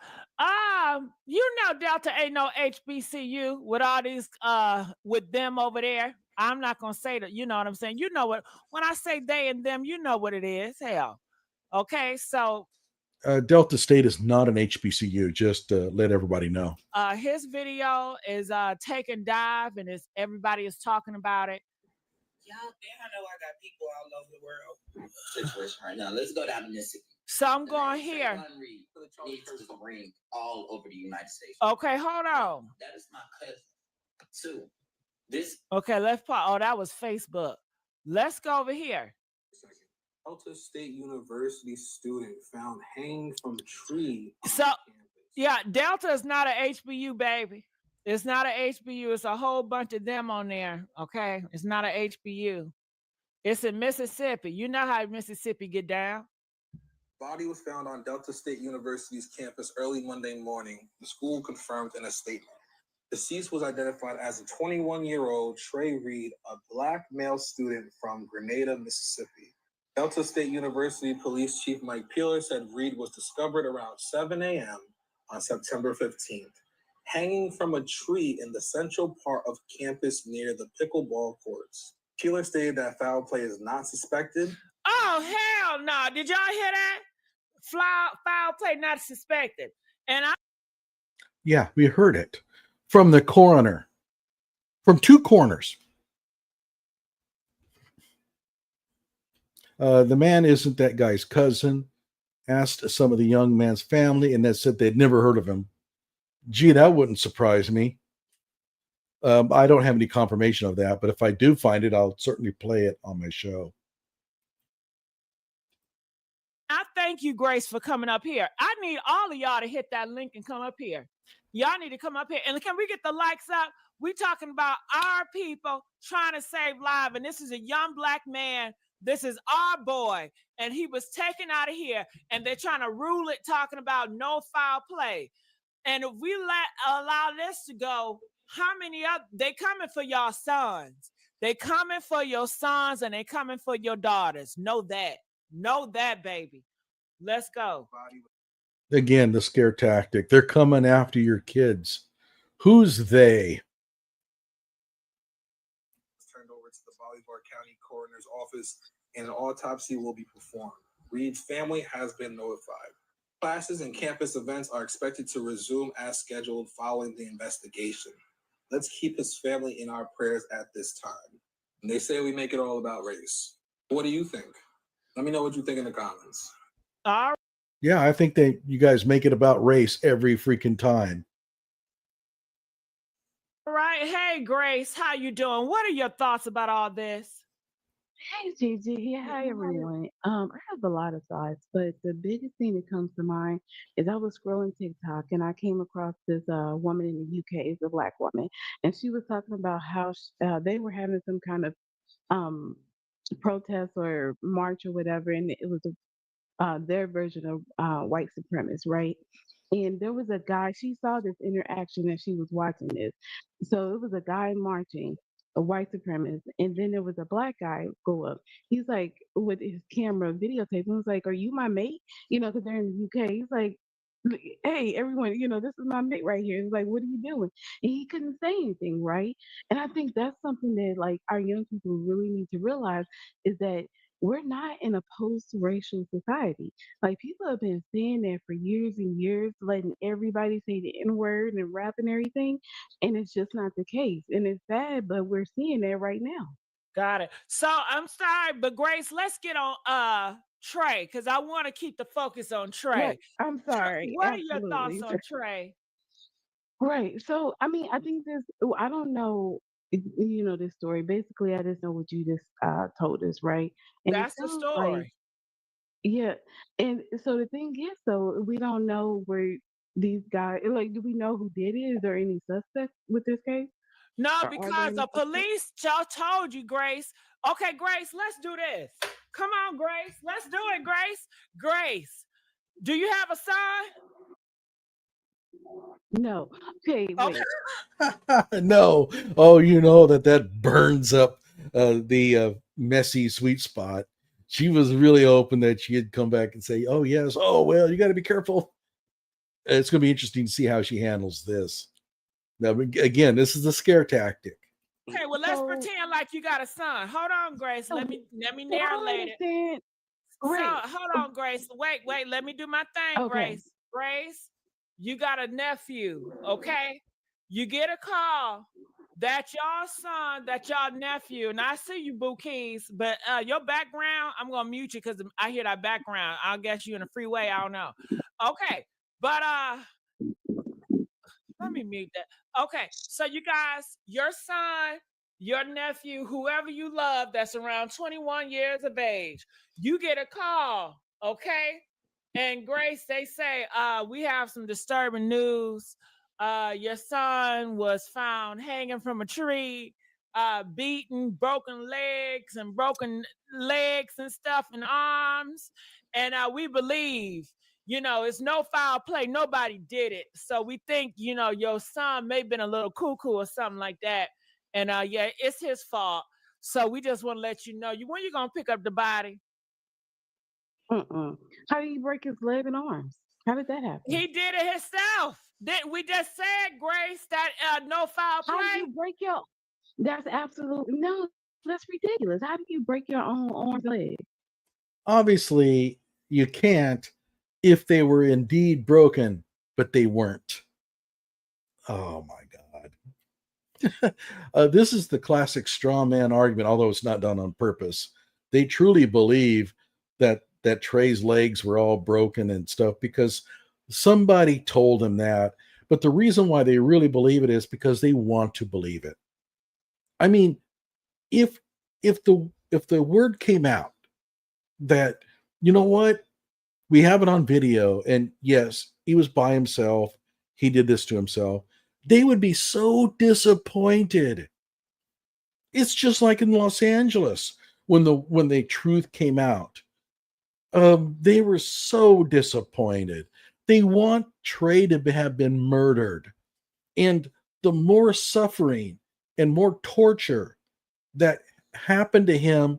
You know Delta ain't no HBCU with all these with them over there. I'm not gonna say that, you know what I'm saying? You know what, when I say they and them, you know what it is. Hell. Okay, so Delta State is not an HBCU, just to let everybody know. His video is taking dive and everybody is talking about it. Y'all, I know I got people all over the world situation right now. Let's go down to Mississippi. So I'm going here. Needs to ring all over the United States. Okay, hold on. That is my cousin too. Okay, let's pause. Oh, that was Facebook. Let's go over here. Delta State University student found hanging from tree. So, yeah, Delta is not a HBU, baby. It's not a HBU. It's a whole bunch of them on there. Okay, it's not a HBU. It's in Mississippi. You know how Mississippi get down. Body was found on Delta State University's campus early Monday morning. The school confirmed in a statement. Deceased was identified as a 21-year-old Trey Reed, a Black male student from Grenada, Mississippi. Delta State University Police Chief Mike Peeler said Reed was discovered around 7 a.m. on September 15th, hanging from a tree in the central part of campus near the pickleball courts. Peeler stated that foul play is not suspected. Oh, hell no. Did y'all hear that? Foul play not suspected. And Yeah, we heard it from the coroner, from two corners. The man isn't that guy's cousin. asked some of the young man's family, and they said they'd never heard of him. Gee, that wouldn't surprise me. I don't have any confirmation of that, but if I do find it, I'll certainly play it on my show. I thank you, Grace, for coming up here. I need all of y'all to hit that link and come up here. Y'all need to come up here. And can we get the likes up? We talking about our people trying to save lives. And this is a young black man. This is our boy. And he was taken out of here. And they're trying to rule it, talking about no foul play. And if we allow this to go, how many other, they coming for y'all sons. They coming for your sons and they coming for your daughters. Know that. Know that, baby. Let's go. Again, the scare tactic. They're coming after your kids. Who's they? Turned over to the Bolivar County Coroner's Office, and an autopsy will be performed. Reed's family has been notified. Classes and campus events are expected to resume as scheduled following the investigation. Let's keep his family in our prayers at this time. And they say we make it all about race. What do you think? Let me know what you think in the comments. All right. Yeah, I think you guys make it about race every freaking time. All right. Hey, Grace, how you doing? What are your thoughts about all this? Hey Gigi, yeah, hi everyone. I have a lot of thoughts, but the biggest thing that comes to mind is I was scrolling TikTok and I came across this woman in the UK, it's a black woman, and she was talking about how they were having some kind of um, protest or march or whatever, and it was their version of white supremacists, right? And there was a guy, she saw this interaction and she was watching this. So it was a guy marching, a white supremacist, and then there was a black guy go up. He's like, with his camera videotape, and was like, "Are you my mate?" You know, because they're in the UK. He's like, "Hey, everyone, you know, this is my mate right here." He's like, "What are you doing?" And he couldn't say anything, right? And I think that's something that like our young people really need to realize is that we're not in a post-racial society. Like people have been saying that for years and years, letting everybody say the N-word and rap and everything, and it's just not the case. And it's sad, but we're seeing that right now. Got it. So I'm sorry, but Grace, let's get on Trey, because I want to keep the focus on Trey. Right. I'm sorry. What are your thoughts Absolutely. on Trey? Right. So, I mean, I think this, I don't know, you know, this story. Basically, I just know what you just told us, right? And it That's the sounds like, story. yeah. And so the thing is, though, we don't know where these guys, like, do we know who did it? Is there any suspects with this case? No, Or are there because any the suspects? police told you, Grace. Okay, Grace, let's do this. Come on, Grace. Let's do it, Grace. Grace, do you have a son? No. Okay, wait. Okay. No. Oh, you know that burns up the messy sweet spot. She was really hoping that she'd come back and say, "Oh yes, oh well, you got to be careful." It's going to be interesting to see how she handles this. Now, again, this is a scare tactic. Okay, well, let's So, pretend like you got a son. Hold on, Grace. so, Let me so I narrate it. understand. So Great. hold on, Grace. Wait. Let me do my thing, Okay. Grace. Grace, you got a nephew, okay? You get a call that y'all son, that y'all nephew, and I see you, Boo Keys, but your background, I'm gonna mute you because I hear that background. I'll guess you in the freeway. I don't know. Okay, but let me mute that. Okay, so you guys, your son, your nephew, whoever you love that's around 21 years of age, you get a call, okay? And Grace, they say, we have some disturbing news. Your son was found hanging from a tree, beaten, broken legs and stuff and arms. And we believe it's no foul play. Nobody did it. So we think, your son may have been a little cuckoo or something like that. And yeah, it's his fault. So we just want to let you know when you're going to pick up the body. Mm-mm. How did he break his leg and arms? How did that happen? He did it himself. We just said, Grace, that no foul play. How did you break your? That's absolutely no. That's ridiculous. How do you break your own arms and leg? Obviously, you can't if they were indeed broken, but they weren't. Oh my God. This is the classic straw man argument, although it's not done on purpose. They truly believe that that Trey's legs were all broken and stuff because somebody told him that. But the reason why they really believe it is because they want to believe it. I mean, if the word came out that, you know what, we have it on video, and yes, he was by himself, he did this to himself, they would be so disappointed. It's just like in Los Angeles when the truth came out. They were so disappointed. They want Trey to have been murdered. And the more suffering and more torture that happened to him,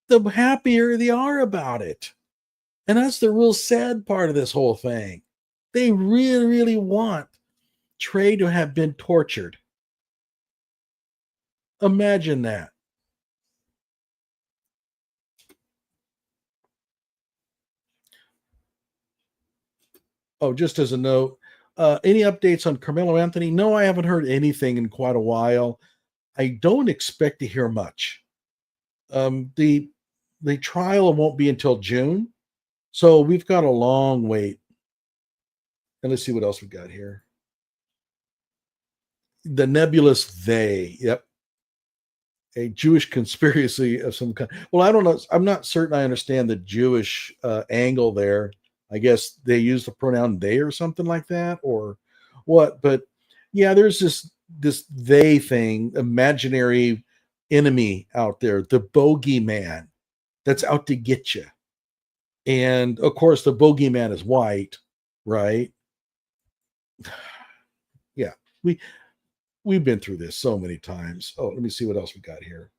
the happier they are about it. And that's the real sad part of this whole thing. They really, really want Trey to have been tortured. Imagine that. Oh, just as a note, any updates on Carmelo Anthony? No, I haven't heard anything in quite a while. I don't expect to hear much. The trial won't be until June, so we've got a long wait. And let's see what else we got here. The nebulous they. Yep. A Jewish conspiracy of some kind. Well, I don't know. I'm not certain I understand the Jewish angle there. I guess they use the pronoun they or something like that, or what. But yeah, there's this they thing, imaginary enemy out there, the bogeyman that's out to get you. And of course, the bogeyman is white, right? Yeah, we've been through this so many times. Oh, let me see what else we got here.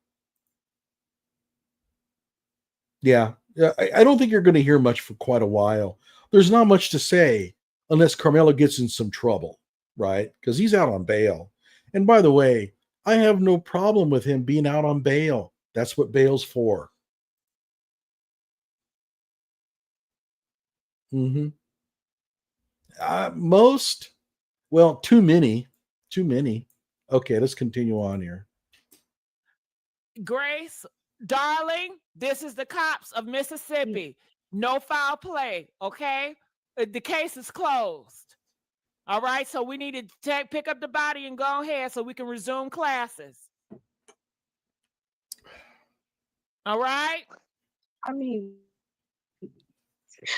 Yeah, I don't think you're going to hear much for quite a while. There's not much to say unless Carmelo gets in some trouble, right? Because he's out on bail. And by the way, I have no problem with him being out on bail. That's what bail's for. Mm-hmm. Too many. Okay, let's continue on here. Grace, darling, this is the cops of Mississippi. No foul play, okay? The case is closed. All right, so we need to pick up the body and go ahead so we can resume classes. All right? I mean,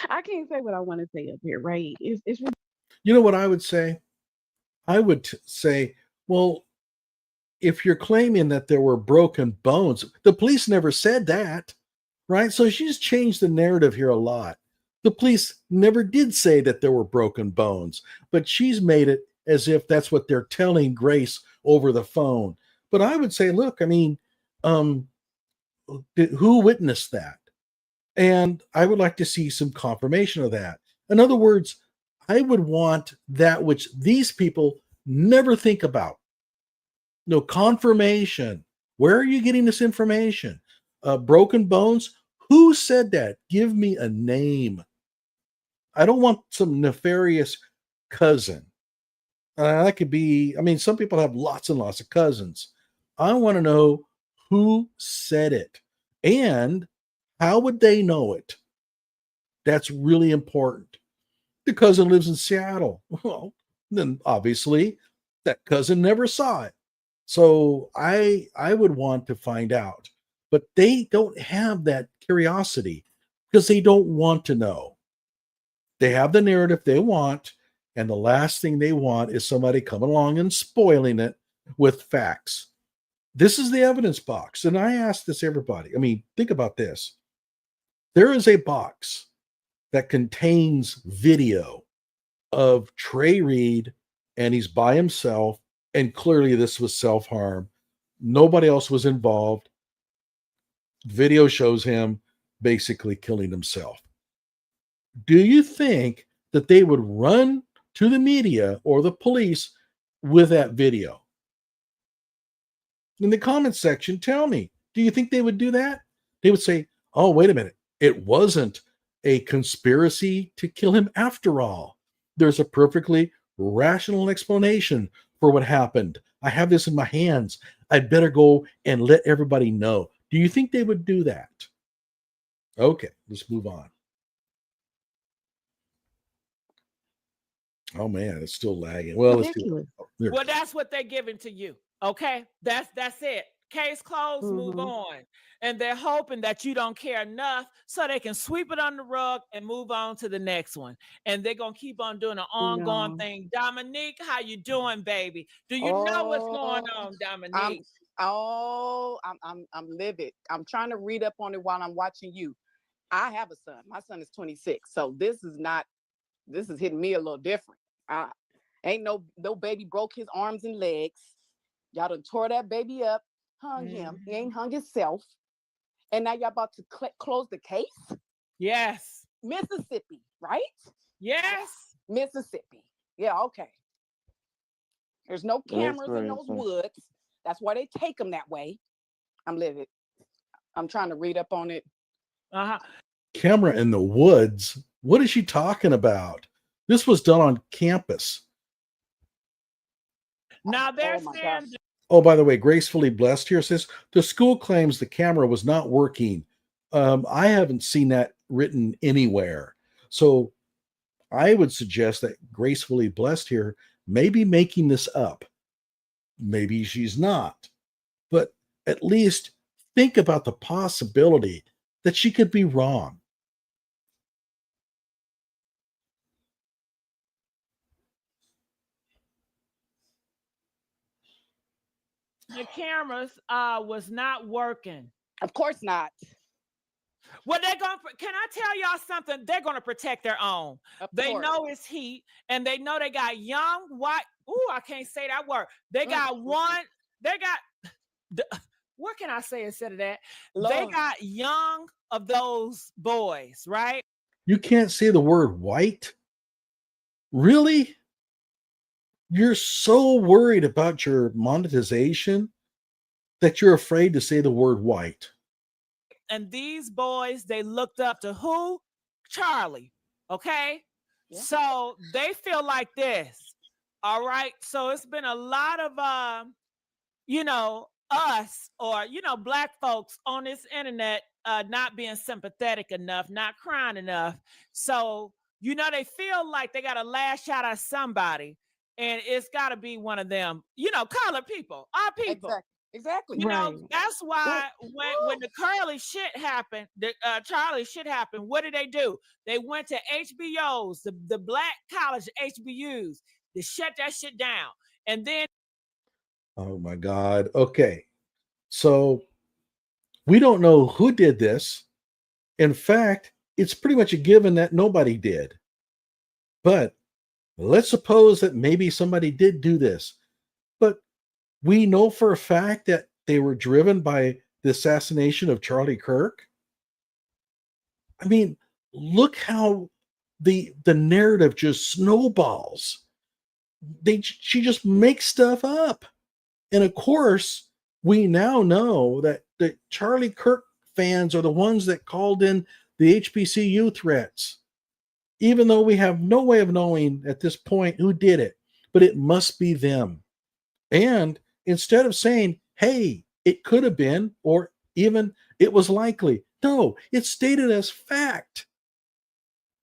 I can't say what I want to say up here, right? It's You know what I would say? I would say, well, if you're claiming that there were broken bones, the police never said that, right? So she's changed the narrative here a lot. The police never did say that there were broken bones, but she's made it as if that's what they're telling Grace over the phone. But I would say, look, I mean, who witnessed that? And I would like to see some confirmation of that. In other words, I would want that which these people never think about. No confirmation. Where are you getting this information? Broken bones? Who said that? Give me a name. I don't want some nefarious cousin. That could be, I mean, some people have lots and lots of cousins. I want to know who said it and how would they know it? That's really important. The cousin lives in Seattle. Well, then obviously that cousin never saw it. So I would want to find out, but they don't have that curiosity because they don't want to know. They have the narrative they want, and the last thing they want is somebody coming along and spoiling it with facts. This is the evidence box, and I ask this everybody. I mean, think about this. There is a box that contains video of Trey Reed, and he's by himself, and clearly this was self-harm. Nobody else was involved. Video shows him basically killing himself. Do you think that they would run to the media or the police with that video? In the comment section, tell me, do you think they would do that? They would say, oh, wait a minute. It wasn't a conspiracy to kill him after all. There's a perfectly rational explanation for what happened. I have this in my hands. I'd better go and let everybody know. Do you think they would do that? Okay, let's move on. Oh man, it's still lagging. Well, let's do Ridiculous. it. Well, that's what they're giving to you. Okay, that's it. Case closed. Move Mhm. on. And they're hoping that you don't care enough so they can sweep it on the rug and move on to the next one. And they're gonna keep on doing an ongoing No. thing. Dominique, how you doing, baby? Do you know what's going Oh, on, I'm Dominique? I'm livid. I'm trying to read up on it while I'm watching you. I have a son. My son is 26. So this is hitting me a little different. I ain't no baby broke his arms and legs. Y'all done tore that baby up, hung him. He ain't hung himself. And now y'all about to close the case? Yes. Mississippi, right? Yes. Mississippi. Yeah, okay. There's no cameras in those woods. That's why they take them that way. I'm livid. I'm trying to read up on it. Uh-huh. Camera in the woods. What is she talking about? This was done on campus. Now they're Oh my saying gosh. Oh, by the way, Gracefully Blessed here says the school claims the camera was not working. I haven't seen that written anywhere. So I would suggest that Gracefully Blessed here may be making this up. Maybe she's not. But at least think about the possibility that she could be wrong. the cameras was not working. Of course not. Well, they're going to, can I tell y'all something? They're going to protect their own. Of They course. know it's heat, and they know they got young, white. Ooh, I can't say that word. They got what can I say instead of that? They Lord. got young of those boys, right? You can't say the word white? Really? You're so worried about your monetization that you're afraid to say the word white. And these boys, they looked up to who? Charlie. Okay. Yeah. So they feel like this. All right. So it's been a lot of us or black folks on this internet not being sympathetic enough, not crying enough. So they feel like they got to lash out at somebody, and it's got to be one of them, colored people, our people. Exactly. Right. That's why when the Curly shit happened, the Charlie shit happened, what did they do? They went to HBOs, the black college HBUs, to shut that shit down. And then Oh my God. Okay. So we don't know who did this. In fact, it's pretty much a given that nobody did. But let's suppose that maybe somebody did do this. But we know for a fact that they were driven by the assassination of Charlie Kirk. I mean, look how the narrative just snowballs. She just makes stuff up. And of course, we now know that the Charlie Kirk fans are the ones that called in the HBCU threats, even though we have no way of knowing at this point who did it, but it must be them. And instead of saying, hey, it could have been, or even it was likely, no, it's stated as fact.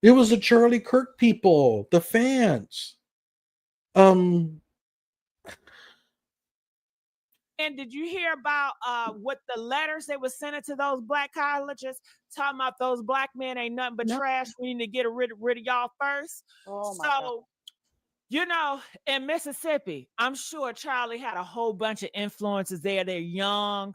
It was the Charlie Kirk people, the fans. And did you hear about what the letters they were sending to those black colleges, talking about those black men ain't nothing but trash? We need to get rid of y'all first. Oh my God. In Mississippi, I'm sure Charlie had a whole bunch of influences there. They're young,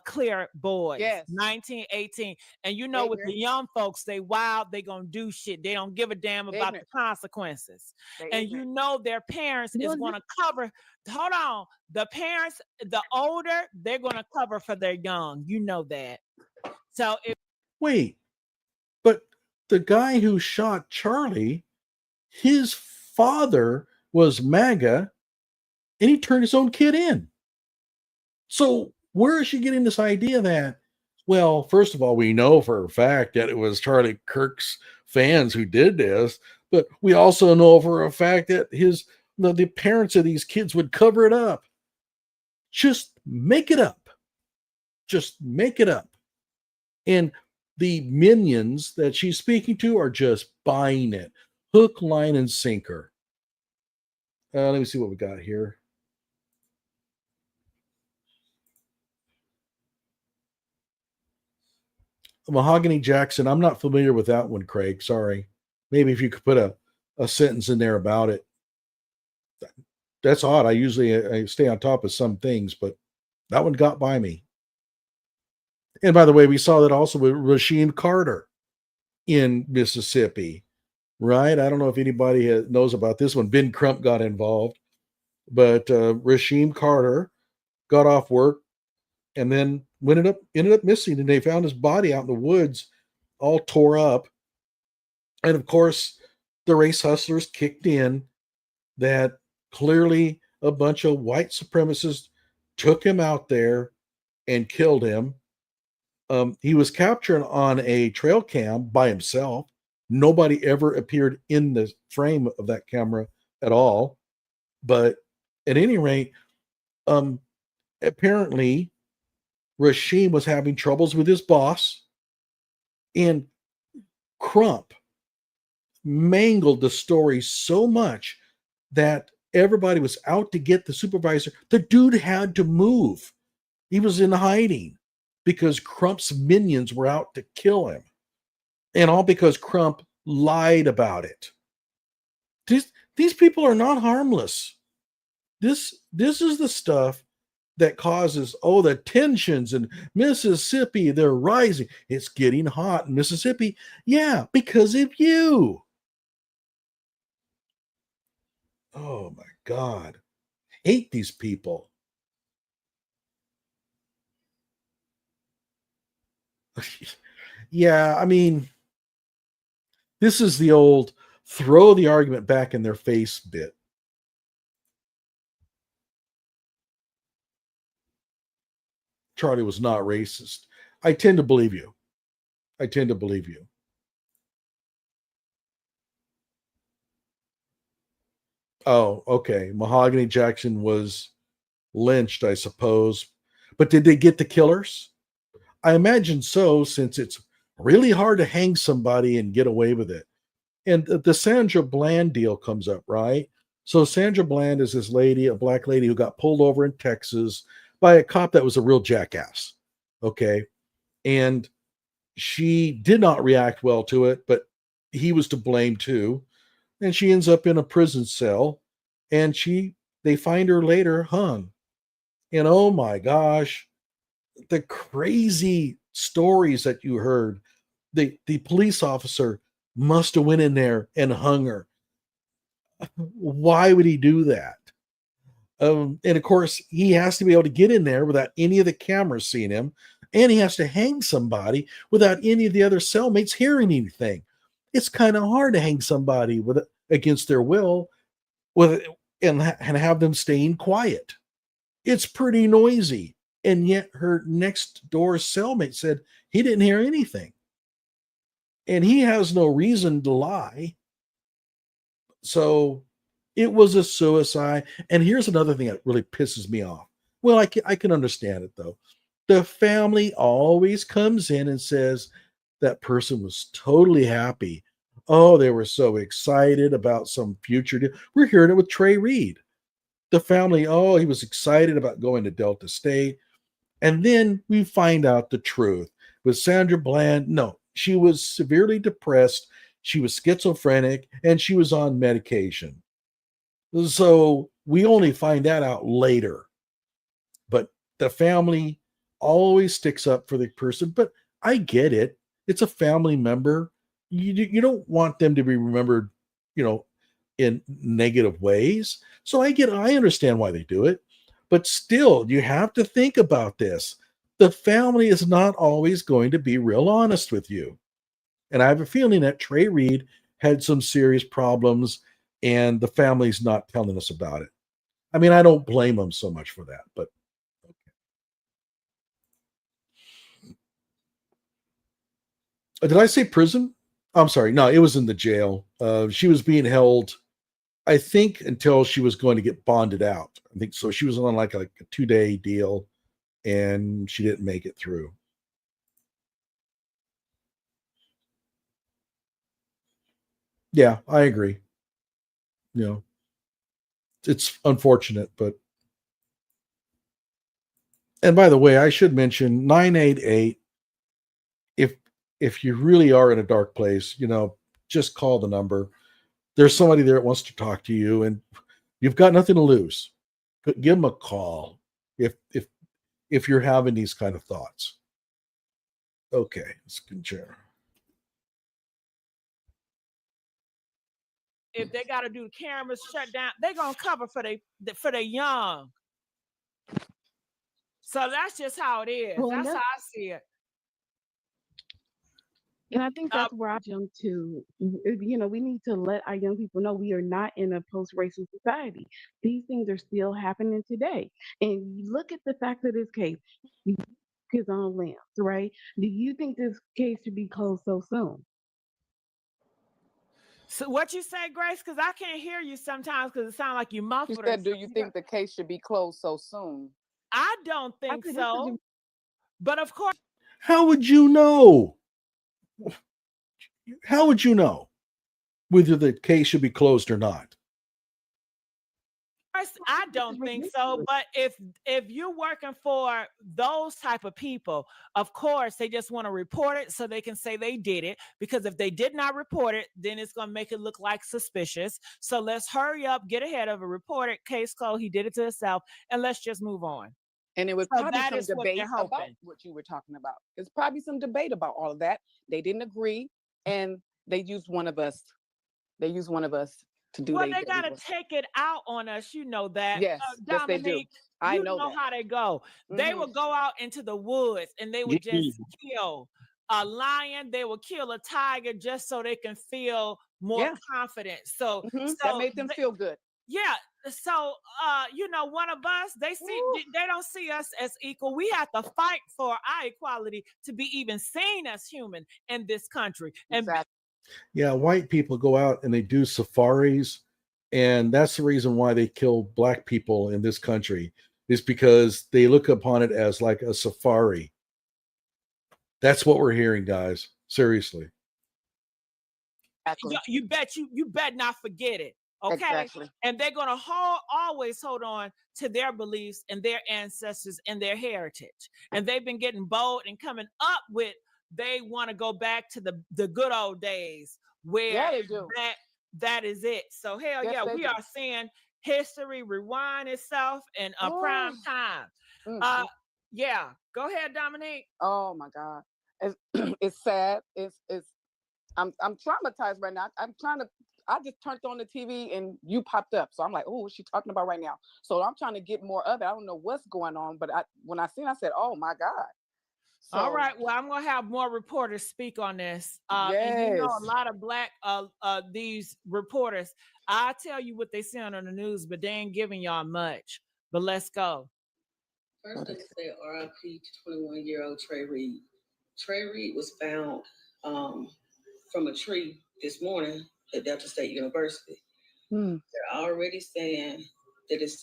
clear boys, Yes. 19, 18. And They with were- the young folks, they wild, they gonna do shit. They don't give a damn about Ignorant. the consequences. They And ignorant. their parents is Well, gonna cover. Hold on. The parents, the older, they're gonna cover for their young. You know that. So Wait, but the guy who shot Charlie, his father was MAGA, and he turned his own kid in. So where is she getting this idea that, well, first of all, we know for a fact that it was Charlie Kirk's fans who did this, but we also know for a fact that the parents of these kids would cover it up. Just make it up. Just make it up. And the minions that she's speaking to are just buying it, hook, line, and sinker. Let me see what we got here. Mahogany Jackson. I'm not familiar with that one, Craig. Sorry. Maybe if you could put a sentence in there about it. That's odd. I stay on top of some things, but that one got by me. And by the way, we saw that also with Rasheem Carter in Mississippi, right? I don't know if anybody knows about this one. Ben Crump got involved, but Rasheem Carter got off work and then ended up missing, and they found his body out in the woods, all tore up. And of course, the race hustlers kicked in. That clearly a bunch of white supremacists took him out there and killed him. He was captured on a trail cam by himself. Nobody ever appeared in the frame of that camera at all. But at any rate, apparently Rasheem was having troubles with his boss, and Crump mangled the story so much that everybody was out to get the supervisor. The dude had to move. He was in hiding because Crump's minions were out to kill him. And all because Crump lied about it. These people are not harmless. This is the stuff that causes, the tensions in Mississippi, they're rising. It's getting hot in Mississippi. Yeah, because of you. Oh my God. Hate these people. Yeah, I mean, this is the old throw the argument back in their face bit. Charlie was not racist. I tend to believe you. Oh, okay. Mahogany Jackson was lynched, I suppose. But did they get the killers? I imagine so, since it's really hard to hang somebody and get away with it. And the Sandra Bland deal comes up, right? So Sandra Bland is this lady, a black lady who got pulled over in Texas by a cop that was a real jackass. Okay. And she did not react well to it, but he was to blame too. And she ends up in a prison cell, and they find her later hung. And oh my gosh, the crazy stories that you heard. The police officer must have went in there and hung her. Why would he do that? And of course, he has to be able to get in there without any of the cameras seeing him, and he has to hang somebody without any of the other cellmates hearing anything. It's kind of hard to hang somebody against their will and have them staying quiet. It's pretty noisy. And yet her next door cellmate said he didn't hear anything. And he has no reason to lie. So it was a suicide. And here's another thing that really pisses me off. Well, I can understand it, though. The family always comes in and says that person was totally happy. Oh, they were so excited about some future deal. We're hearing it with Trey Reed. The family, he was excited about going to Delta State. And then we find out the truth. With Sandra Bland, no, she was severely depressed. She was schizophrenic, and she was on medication. So we only find that out later. But the family always sticks up for the person. But I get it. It's a family member. You don't want them to be remembered, in negative ways. So I understand why they do it. But still, you have to think about this. The family is not always going to be real honest with you. And I have a feeling that Trey Reed had some serious problems, and the family's not telling us about it. I mean, I don't blame them so much for that, but okay. Did I say prison? I'm sorry. No, it was in the jail. She was being held, I think, until she was going to get bonded out. I think so. She was on like a 2-day deal, and she didn't make it through. Yeah, I agree. You know, it's unfortunate, but and by the way, I should mention 988. If you really are in a dark place, just call the number. There's somebody there that wants to talk to you, and you've got nothing to lose. Give them a call if you're having these kind of thoughts. Okay, let's continue. If they got to do the cameras shut down, they're gonna cover for the young. So that's just how it is. Well, That's how I see it. And I think that's where I jump to. We need to let our young people know we are not in a post-racial society. These things are still happening today. And you look at the fact of this case, kids on lamps, right? Do you think this case should be closed so soon? So what you say, Grace? Because I can't hear you sometimes because it sounds like you muffled. You said, do you think the case should be closed so soon? I don't think so. But of course. How would you know? How would you know whether the case should be closed or not? I don't think so, but if you're working for those type of people, of course they just want to report it so they can say they did it, because if they did not report it, then it's going to make it look like suspicious. So let's hurry up, get ahead of a reported case closed, he did it to himself, and let's just move on. And it was probably some debate about what you were talking about. It's probably some debate about all of that. They didn't agree, and they used one of us. To do. Well, they gotta take it out on us, you know that. Yes, yes, they do. I know that. How they go. They will go out into the woods and they would just kill a lion. They will kill a tiger just so they can feel more confident. So, that made them feel good. Yeah. So, one of us, they don't see us as equal. We have to fight for our equality to be even seen as human in this country. Exactly. Yeah, white people go out and they do safaris, and that's the reason why they kill black people in this country, is because they look upon it as like a safari. That's what we're hearing, guys. Seriously. Exactly. You bet not forget it. Okay. Exactly. And they're gonna always hold on to their beliefs and their ancestors and their heritage. And they've been getting bold and coming up with, they want to go back to the good old days where that is it. So we are seeing history rewind itself in a prime time. Go ahead, Dominique. Oh my God, it's sad. I'm traumatized right now. I just turned on the TV and you popped up, so I'm like, oh, what's she talking about right now? So I'm trying to get more of it. I don't know what's going on, but when I seen, I said, oh my God. So, all right. Well, I'm gonna have more reporters speak on this. Yes. And a lot of black these reporters, I'll tell you what they say on the news, but they ain't giving y'all much. But let's go. First, they say RIP to 21-year-old Trey Reed. Trey Reed was found from a tree this morning at Delta State University. They're already saying that it's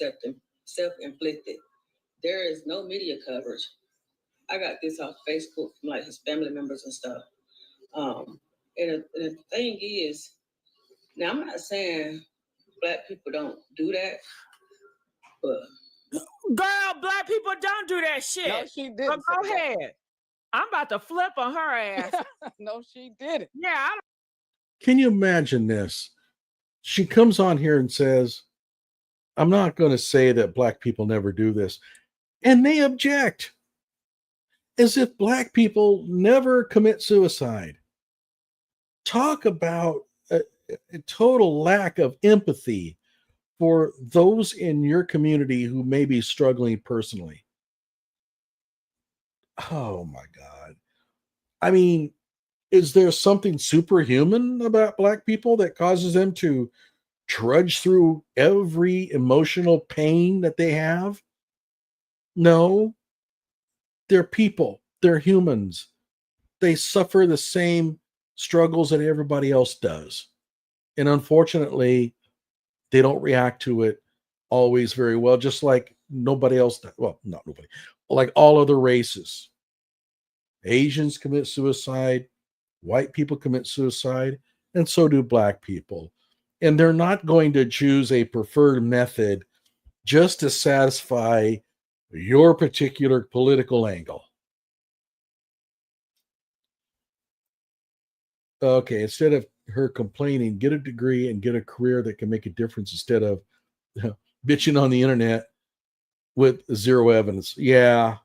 self-inflicted. There is no media coverage. I got this off Facebook from like his family members and stuff. And the thing is, now I'm not saying black people don't do that, but girl, black people don't do that shit. No, she didn't. But go ahead. I'm about to flip on her ass. No, she didn't. Yeah. Can you imagine this? She comes on here and says, I'm not going to say that black people never do this. And they object. As if black people never commit suicide. Talk about a total lack of empathy for those in your community who may be struggling personally. Oh my God. I mean, is there something superhuman about black people that causes them to trudge through every emotional pain that they have? No. They're people. They're humans. They suffer the same struggles that everybody else does. And unfortunately, they don't react to it always very well, just like nobody else does. Well, not nobody. Like all other races. Asians commit suicide. White people commit suicide. and so do black people. And they're not going to choose a preferred method just to satisfy your particular political angle. Okay, instead of her complaining, get a degree and get a career that can make a difference instead of bitching on the internet with zero evidence. Yeah.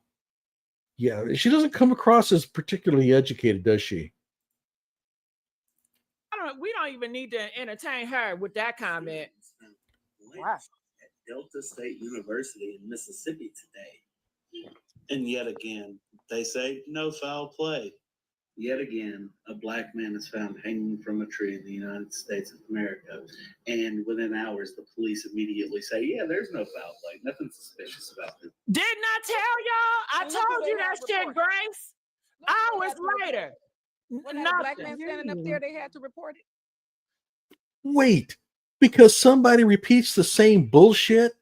Yeah. She doesn't come across as particularly educated, does she? We don't even need to entertain her with that comment. Wow. At Delta State University in Mississippi today. And yet again, they say no foul play. Yet again, a black man is found hanging from a tree in the United States of America. And within hours, the police immediately say, yeah, there's no foul play. Nothing suspicious about this. Didn't I tell y'all? I told you that shit, Grace. Hours later. When that black man standing up there, they had to report it. Wait, because somebody repeats the same bullshit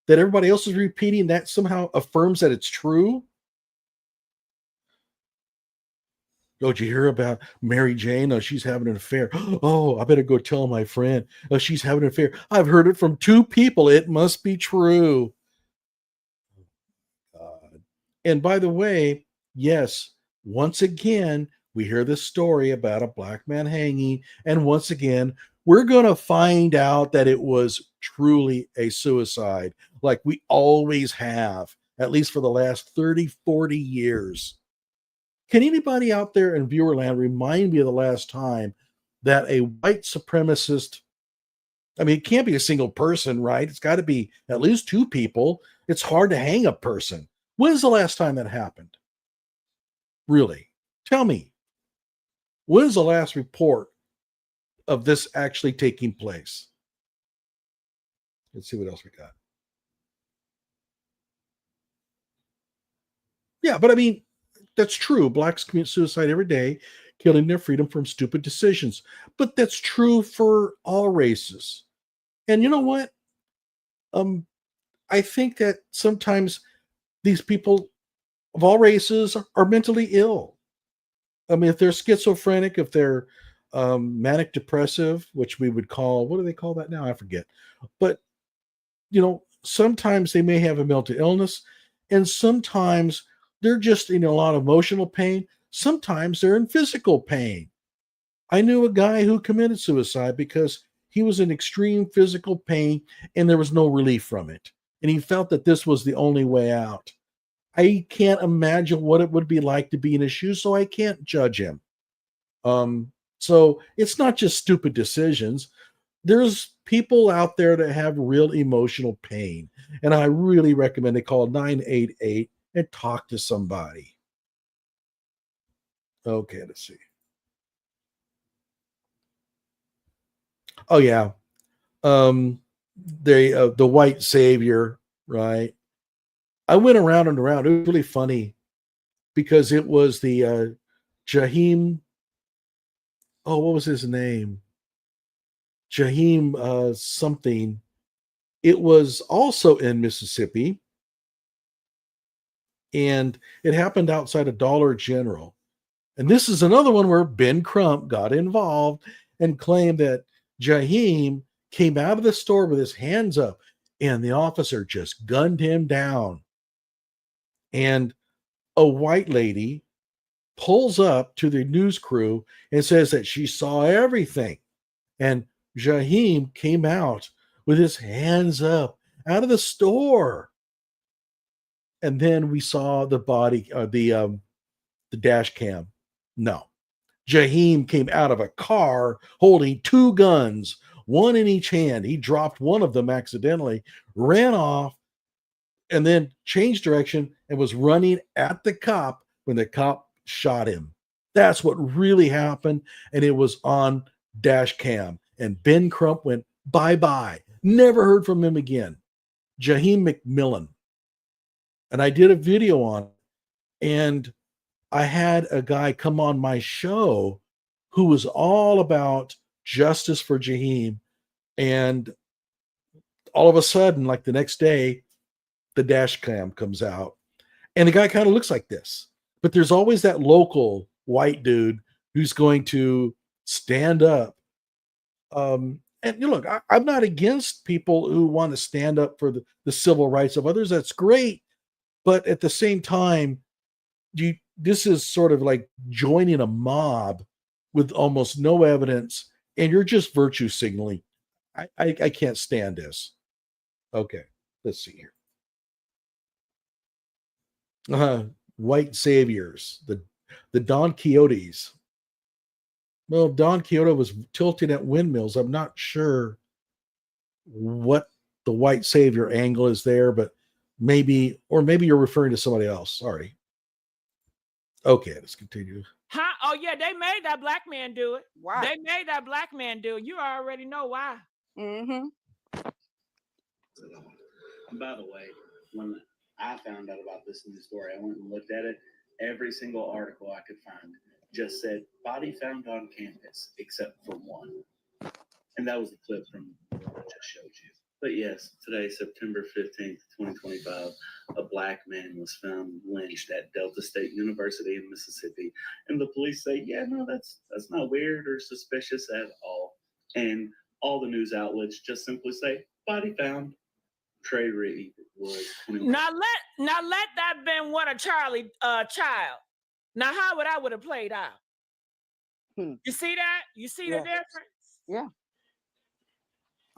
that everybody else is repeating, that somehow affirms that it's true? Oh, did you hear about Mary Jane? Oh, she's having an affair. Oh, I better go tell my friend. Oh, she's having an affair. I've heard it from 2 people. It must be true. And by the way, yes, once again, we hear this story about a black man hanging. And once again, we're going to find out that it was truly a suicide, like we always have, at least for the last 30, 40 years. Can anybody out there in viewerland remind me of the last time that a white supremacist, I mean, it can't be a single person, right? It's got to be at least 2 people. It's hard to hang a person. When's the last time that happened? Really? Tell me. When's the last report of this actually taking place? Let's see what else we got. Yeah, but I mean, that's true. Blacks commit suicide every day, killing their freedom from stupid decisions. But that's true for all races. And you know what? I think that sometimes these people of all races are mentally ill. I mean, if they're schizophrenic, if they're manic depressive, which we would call, what do they call that now? I forget. But, sometimes they may have a mental illness, and sometimes they're just in a lot of emotional pain. Sometimes they're in physical pain. I knew a guy who committed suicide because he was in extreme physical pain and there was no relief from it. And he felt that this was the only way out. I can't imagine what it would be like to be in his shoes, so I can't judge him. So it's not just stupid decisions. There's people out there that have real emotional pain. And I really recommend they call 988 and talk to somebody. Okay, let's see. Oh yeah. The white savior, right? I went around and around. It was really funny because it was the Jaheim. Oh, what was his name? Jaheim something. It was also in Mississippi. And it happened outside of Dollar General. And this is another one where Ben Crump got involved and claimed that Jaheim came out of the store with his hands up and the officer just gunned him down. And a white lady pulls up to the news crew and says that she saw everything. And Jaheim came out with his hands up out of the store. And then we saw the body, the dash cam. No. Jaheim came out of a car holding 2 guns, one in each hand. He dropped one of them accidentally, ran off, and then changed direction and was running at the cop when the cop shot him. That's what really happened. And it was on dash cam. And Ben Crump went bye-bye. Never heard from him again. Jaheim McMillan. And I did a video on it. And I had a guy come on my show who was all about justice for Jaheim. And all of a sudden, like the next day, the dash cam comes out. And the guy kind of looks like this. But there's always that local white dude who's going to stand up And look, I'm not against people who want to stand up for the civil rights of others. That's great. But at the same time, this is sort of like joining a mob with almost no evidence, and you're just virtue signaling. I can't stand this. Okay, let's see here. White saviors, the Don Quixotes. Well, Don Quixote was tilting at windmills. I'm not sure what the white savior angle is there, but maybe you're referring to somebody else. Sorry. Okay, let's continue. Huh? Oh yeah, they made that black man do it. Why? They made that black man do it. You already know why. Mm-hmm. By the way, when I found out about this news story, I went and looked at it. Every single article I could find just said body found on campus, except for one. And that was the clip from what I just showed you. But yes, today, September 15th, 2025, a black man was found lynched at Delta State University in Mississippi. And the police say, yeah, no, that's not weird or suspicious at all. And all the news outlets just simply say, body found. Trey Reed was 21. Now let that been one of Charlie child. Now how would have played out? You see that? You see the difference? Yeah.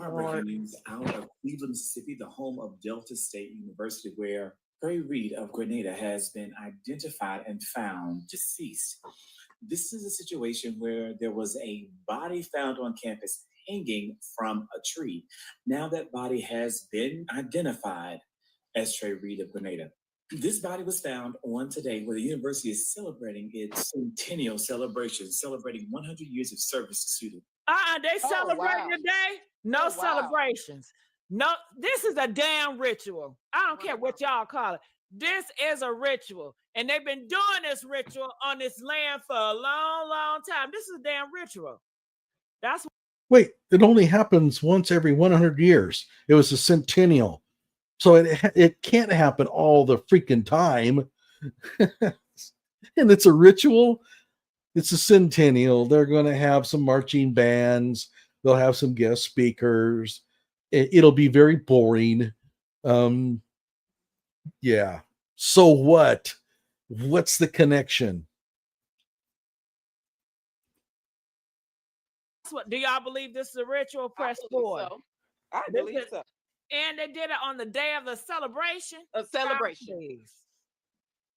Heartbreaking news out of Cleveland, Mississippi, the home of Delta State University, where Trey Reed of Grenada has been identified and found deceased. This is a situation where there was a body found on campus hanging from a tree. Now that body has been identified as Trey Reed of Grenada. This body was found on today where the university is celebrating its centennial celebration, celebrating 100 years of service to students. They celebrating today? No celebrations. No, this is a damn ritual. I don't care what y'all call it. This is a ritual. And they've been doing this ritual on this land for a long, long time. This is a damn ritual. That's Wait, it only happens once every 100 years. It was a centennial. So it can't happen all the freaking time. And it's a ritual. It's a centennial. They're going to have some marching bands. They'll have some guest speakers. It'll be very boring. Yeah. So what? What's the connection? what. Do y'all believe this is a ritual? Press forward. So. I believe so. And they did it on the day of the celebration. A celebration.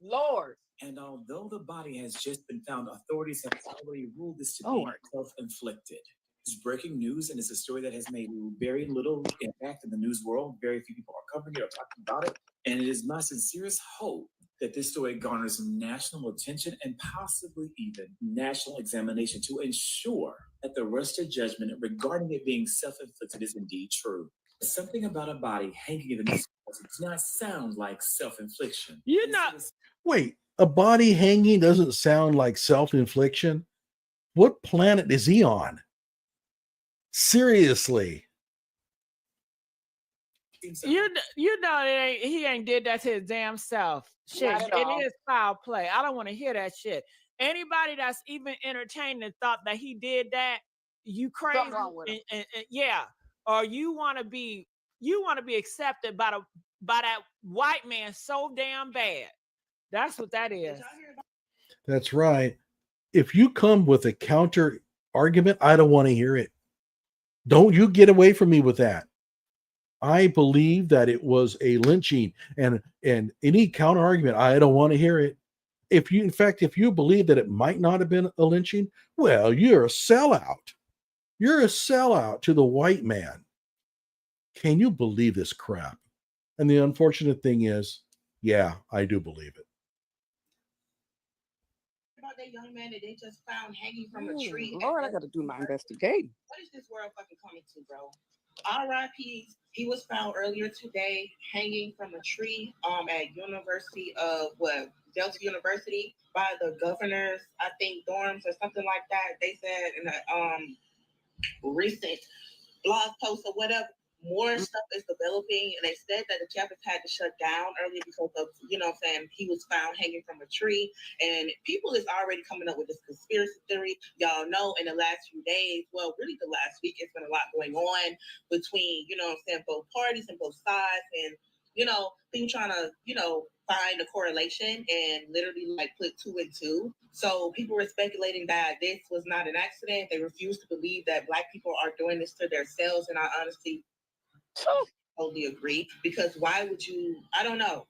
Lord. And although the body has just been found, authorities have already ruled this to be self-inflicted. It's breaking news, and it's a story that has made very little impact in the news world. Very few people are covering it or talking about it. And it is my sincerest hope that this story garners national attention and possibly even national examination to ensure that the rest of judgment regarding it being self-inflicted is indeed true. Something about a body hanging in the midst does not sound like self-infliction. Wait, a body hanging doesn't sound like self-infliction? What planet is he on? Seriously. You know he ain't did that to his damn self. Shit, it is foul play. I don't want to hear that shit. Anybody that's even entertained and thought that he did that, you crazy. And yeah, or you want to be accepted by that white man so damn bad. That's what that is. That's right. If you come with a counter argument, I don't want to hear it. Don't you get away from me with that. I believe that it was a lynching, and any counter argument, I don't want to hear it. If you believe that it might not have been a lynching, well, you're a sellout. You're a sellout to the white man. Can you believe this crap? And the unfortunate thing is, yeah, I do believe it. About that young man that they just found hanging from a tree. Lord, I got to do my investigating. What is this world fucking coming to, bro? R.I.P. He was found earlier today hanging from a tree at University of Delta University by the governor's, I think, dorms or something like that. They said in a recent blog post or whatever. more stuff is developing, and they said that the campus had to shut down earlier because of, he was found hanging from a tree, and people is already coming up with this conspiracy theory. Y'all know in the last few days, well, really the last week, it's been a lot going on between, both parties and both sides, and, people trying to, find a correlation and literally put 2 and 2. So people were speculating that this was not an accident. They refuse to believe that Black people are doing this to themselves, and I honestly totally agree, because why would you? I don't know.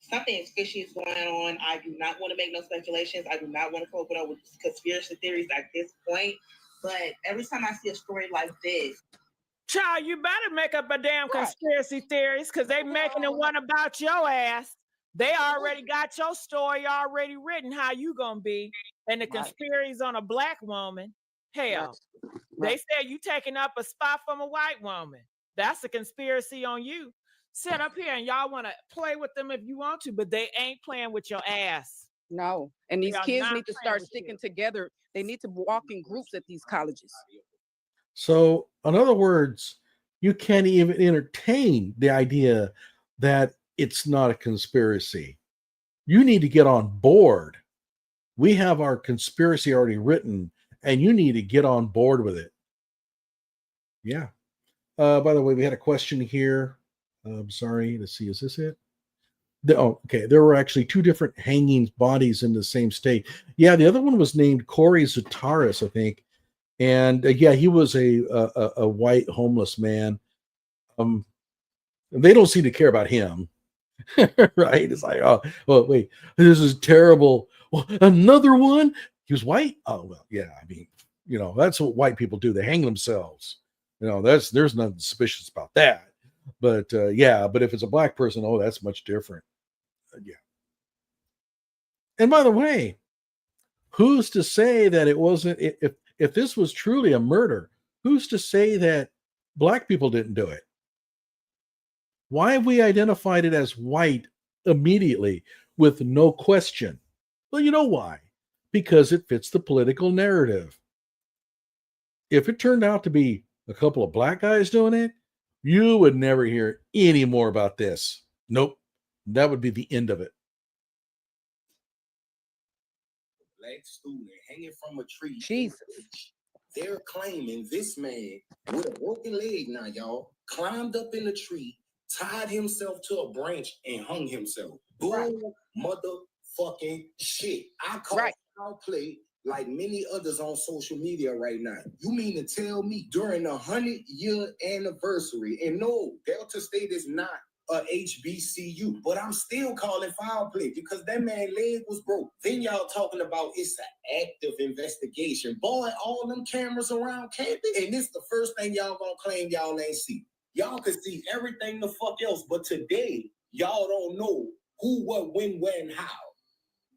Something fishy is going on. I do not want to make no speculations. I do not want to come up with conspiracy theories at this point. But every time I see a story like this, child, you better make up a damn conspiracy theories, because they making it one about your ass. They already got your story already written, how you gonna be, and the conspiracies on a Black woman. Hell, they said you taking up a spot from a white woman. That's a conspiracy on you. Sit up here and y'all want to play with them if you want to, but they ain't playing with your ass. No, and these kids need to start sticking together. They need to walk in groups at these colleges. So, in other words, you can't even entertain the idea that it's not a conspiracy. You need to get on board. We have our conspiracy already written, and you need to get on board with it. Yeah. By the way, we had a question here. I'm sorry. Let's see. Is this it? Okay. There were actually 2 different hanging bodies in the same state. Yeah. The other one was named Corey Zutaris, I think. And yeah, he was a white homeless man. They don't seem to care about him. Right? It's like, oh, well, wait, this is terrible. Well, another one? He was white? Oh, well, yeah. I mean, that's what white people do. They hang themselves. There's nothing suspicious about that. But yeah, but if it's a Black person, oh, that's much different. Yeah. And by the way, who's to say that it wasn't, if this was truly a murder, who's to say that Black people didn't do it? Why have we identified it as white immediately with no question? Well, you know why? Because it fits the political narrative. If it turned out to be a couple of Black guys doing it, you would never hear any more about this. Nope. That would be the end of it. Black student hanging from a tree. Jesus. They're claiming this man with a broken leg now, y'all, climbed up in a tree, tied himself to a branch, and hung himself. Bull motherfucking shit. I call foul play like many others on social media right now. You mean to tell me during the 100-year anniversary, and no, Delta State is not a HBCU, but I'm still calling foul play because that man's leg was broke. Then y'all talking about it's an active investigation. Boy, all them cameras around campus, and this the first thing y'all gonna claim y'all ain't see. Y'all can see everything the fuck else, but today, y'all don't know who, what, when, where, and how.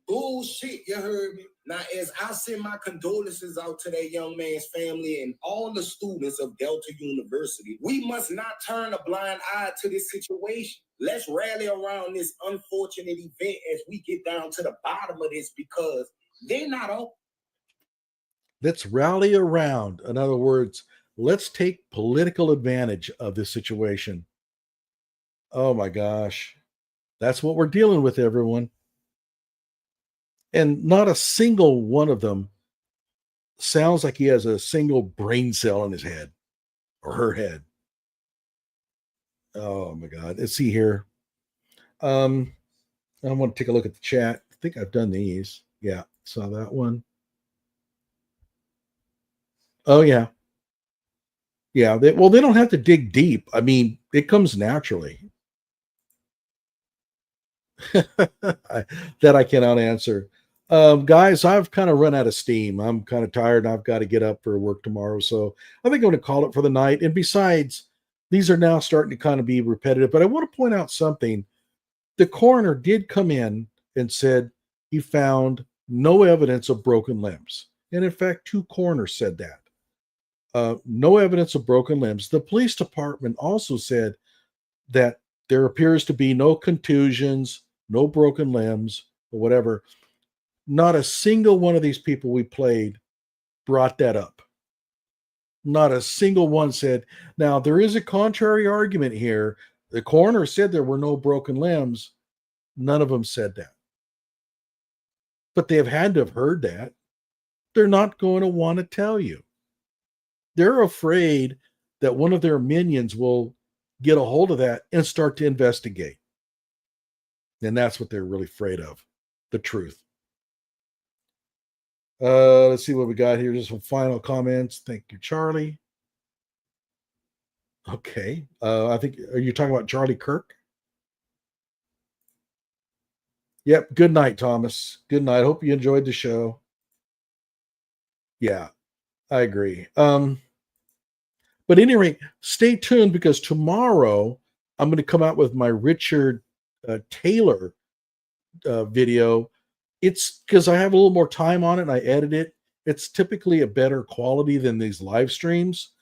Bullshit, you heard me? Now, as I send my condolences out to that young man's family and all the students of Delta University, we must not turn a blind eye to this situation. Let's rally around this unfortunate event as we get down to the bottom of this, because they're not all. Let's rally around. In other words, let's take political advantage of this situation. Oh my gosh. That's what we're dealing with, everyone. And not a single one of them sounds like he has a single brain cell in his head or her head. Oh my God. Let's see here. I want to take a look at the chat. I think I've done these. Yeah. Saw that one. Oh yeah. Yeah. They don't have to dig deep. I mean, it comes naturally. That I cannot answer. Guys, I've kind of run out of steam. I'm kind of tired and I've got to get up for work tomorrow. So I think I'm going to call it for the night. And besides, these are now starting to kind of be repetitive, but I want to point out something. The coroner did come in and said he found no evidence of broken limbs. And in fact, 2 coroners said that. No evidence of broken limbs. The police department also said that there appears to be no contusions, no broken limbs, or whatever. Not a single one of these people we played brought that up. Not a single one said. Now, there is a contrary argument here. The coroner said there were no broken limbs. None of them said that. But they have had to have heard that. They're not going to want to tell you. They're afraid that one of their minions will get a hold of that and start to investigate. And that's what they're really afraid of, the truth. Let's see what we got here. Just some final comments. Thank you, Charlie. Okay. I think, are you talking about Charlie Kirk? Yep. Good night, Thomas. Good night. Hope you enjoyed the show. Yeah, I agree. But anyway, stay tuned because tomorrow I'm going to come out with my Richard Taylor video. It's because I have a little more time on it and I edit it. It's typically a better quality than these live streams,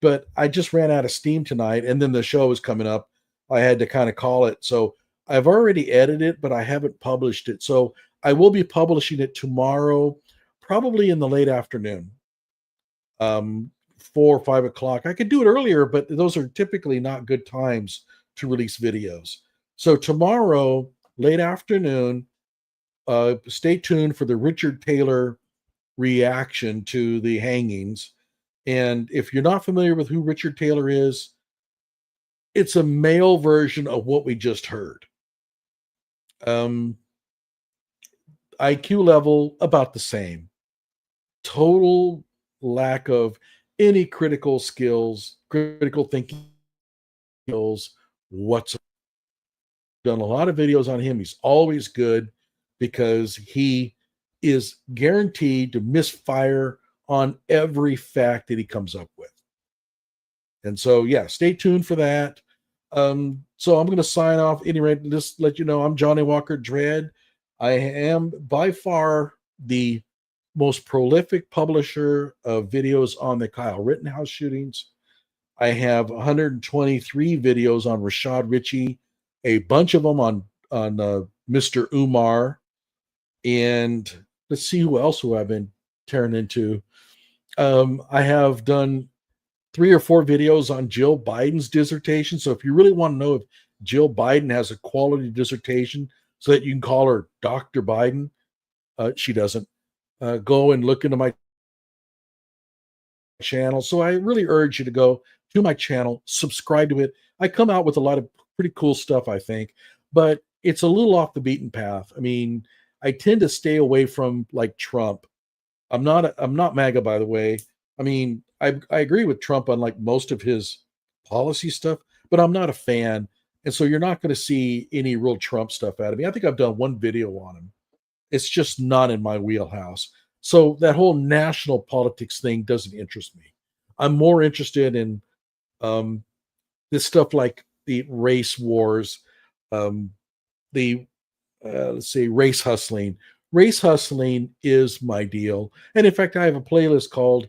but I just ran out of steam tonight and then the show was coming up. I had to kind of call it. So I've already edited it, but I haven't published it. So I will be publishing it tomorrow, probably in the late afternoon. 4 or 5 o'clock. I could do it earlier, but those are typically not good times to release videos. So tomorrow, late afternoon, stay tuned for the Richard Taylor reaction to the hangings. And if you're not familiar with who Richard Taylor is, it's a male version of what we just heard. IQ level about the same. Total lack of any critical skills, critical thinking skills whatsoever. Done a lot of videos on him. He's always good because he is guaranteed to misfire on every fact that he comes up with. And so, yeah, stay tuned for that. So I'm going to sign off. Anyway, just let you know, I'm Johnny Walker Dread. I am by far the most prolific publisher of videos on the Kyle Rittenhouse shootings. I have 123 videos on Rashad Ritchie, a bunch of them on Mr. Umar, and let's see who else I've been tearing into. I have done 3 or 4 videos on Jill Biden's dissertation. So if you really want to know if Jill Biden has a quality dissertation so that you can call her Dr. Biden, she doesn't. Go and look into my channel. So I really urge you to go to my channel, subscribe to it. I come out with a lot of pretty cool stuff, I think, but it's a little off the beaten path. I mean, I tend to stay away from like Trump. I'm not MAGA, by the way. I mean, I agree with Trump on like most of his policy stuff, but I'm not a fan. And so you're not going to see any real Trump stuff out of me. I think I've done one video on him. It's just not in my wheelhouse. So that whole national politics thing doesn't interest me. I'm more interested in this stuff like the race wars, let's say race hustling. Race hustling is my deal. And in fact, I have a playlist called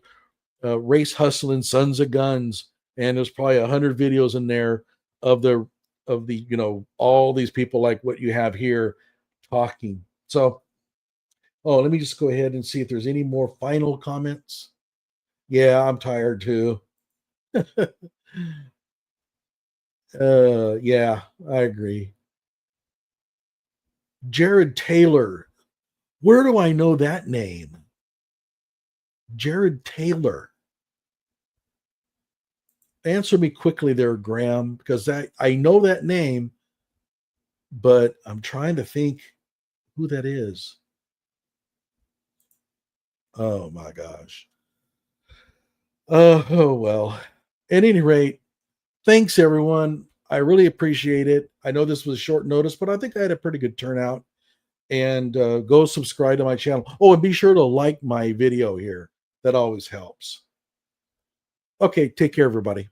Race Hustling Sons of Guns. And there's probably 100 videos in there of the, you know, all these people like what you have here talking. So, let me just go ahead and see if there's any more final comments. Yeah, I'm tired too. Yeah, I agree. Jared Taylor. Where do I know that name? Jared Taylor. Answer me quickly there, Graham, because I know that name, but I'm trying to think who that is. Oh my gosh. Oh well. At any rate, thanks everyone. I really appreciate it. I know this was short notice, but I think I had a pretty good turnout. And go subscribe to my channel. Oh, and be sure to like my video here. That always helps. Okay, take care, everybody.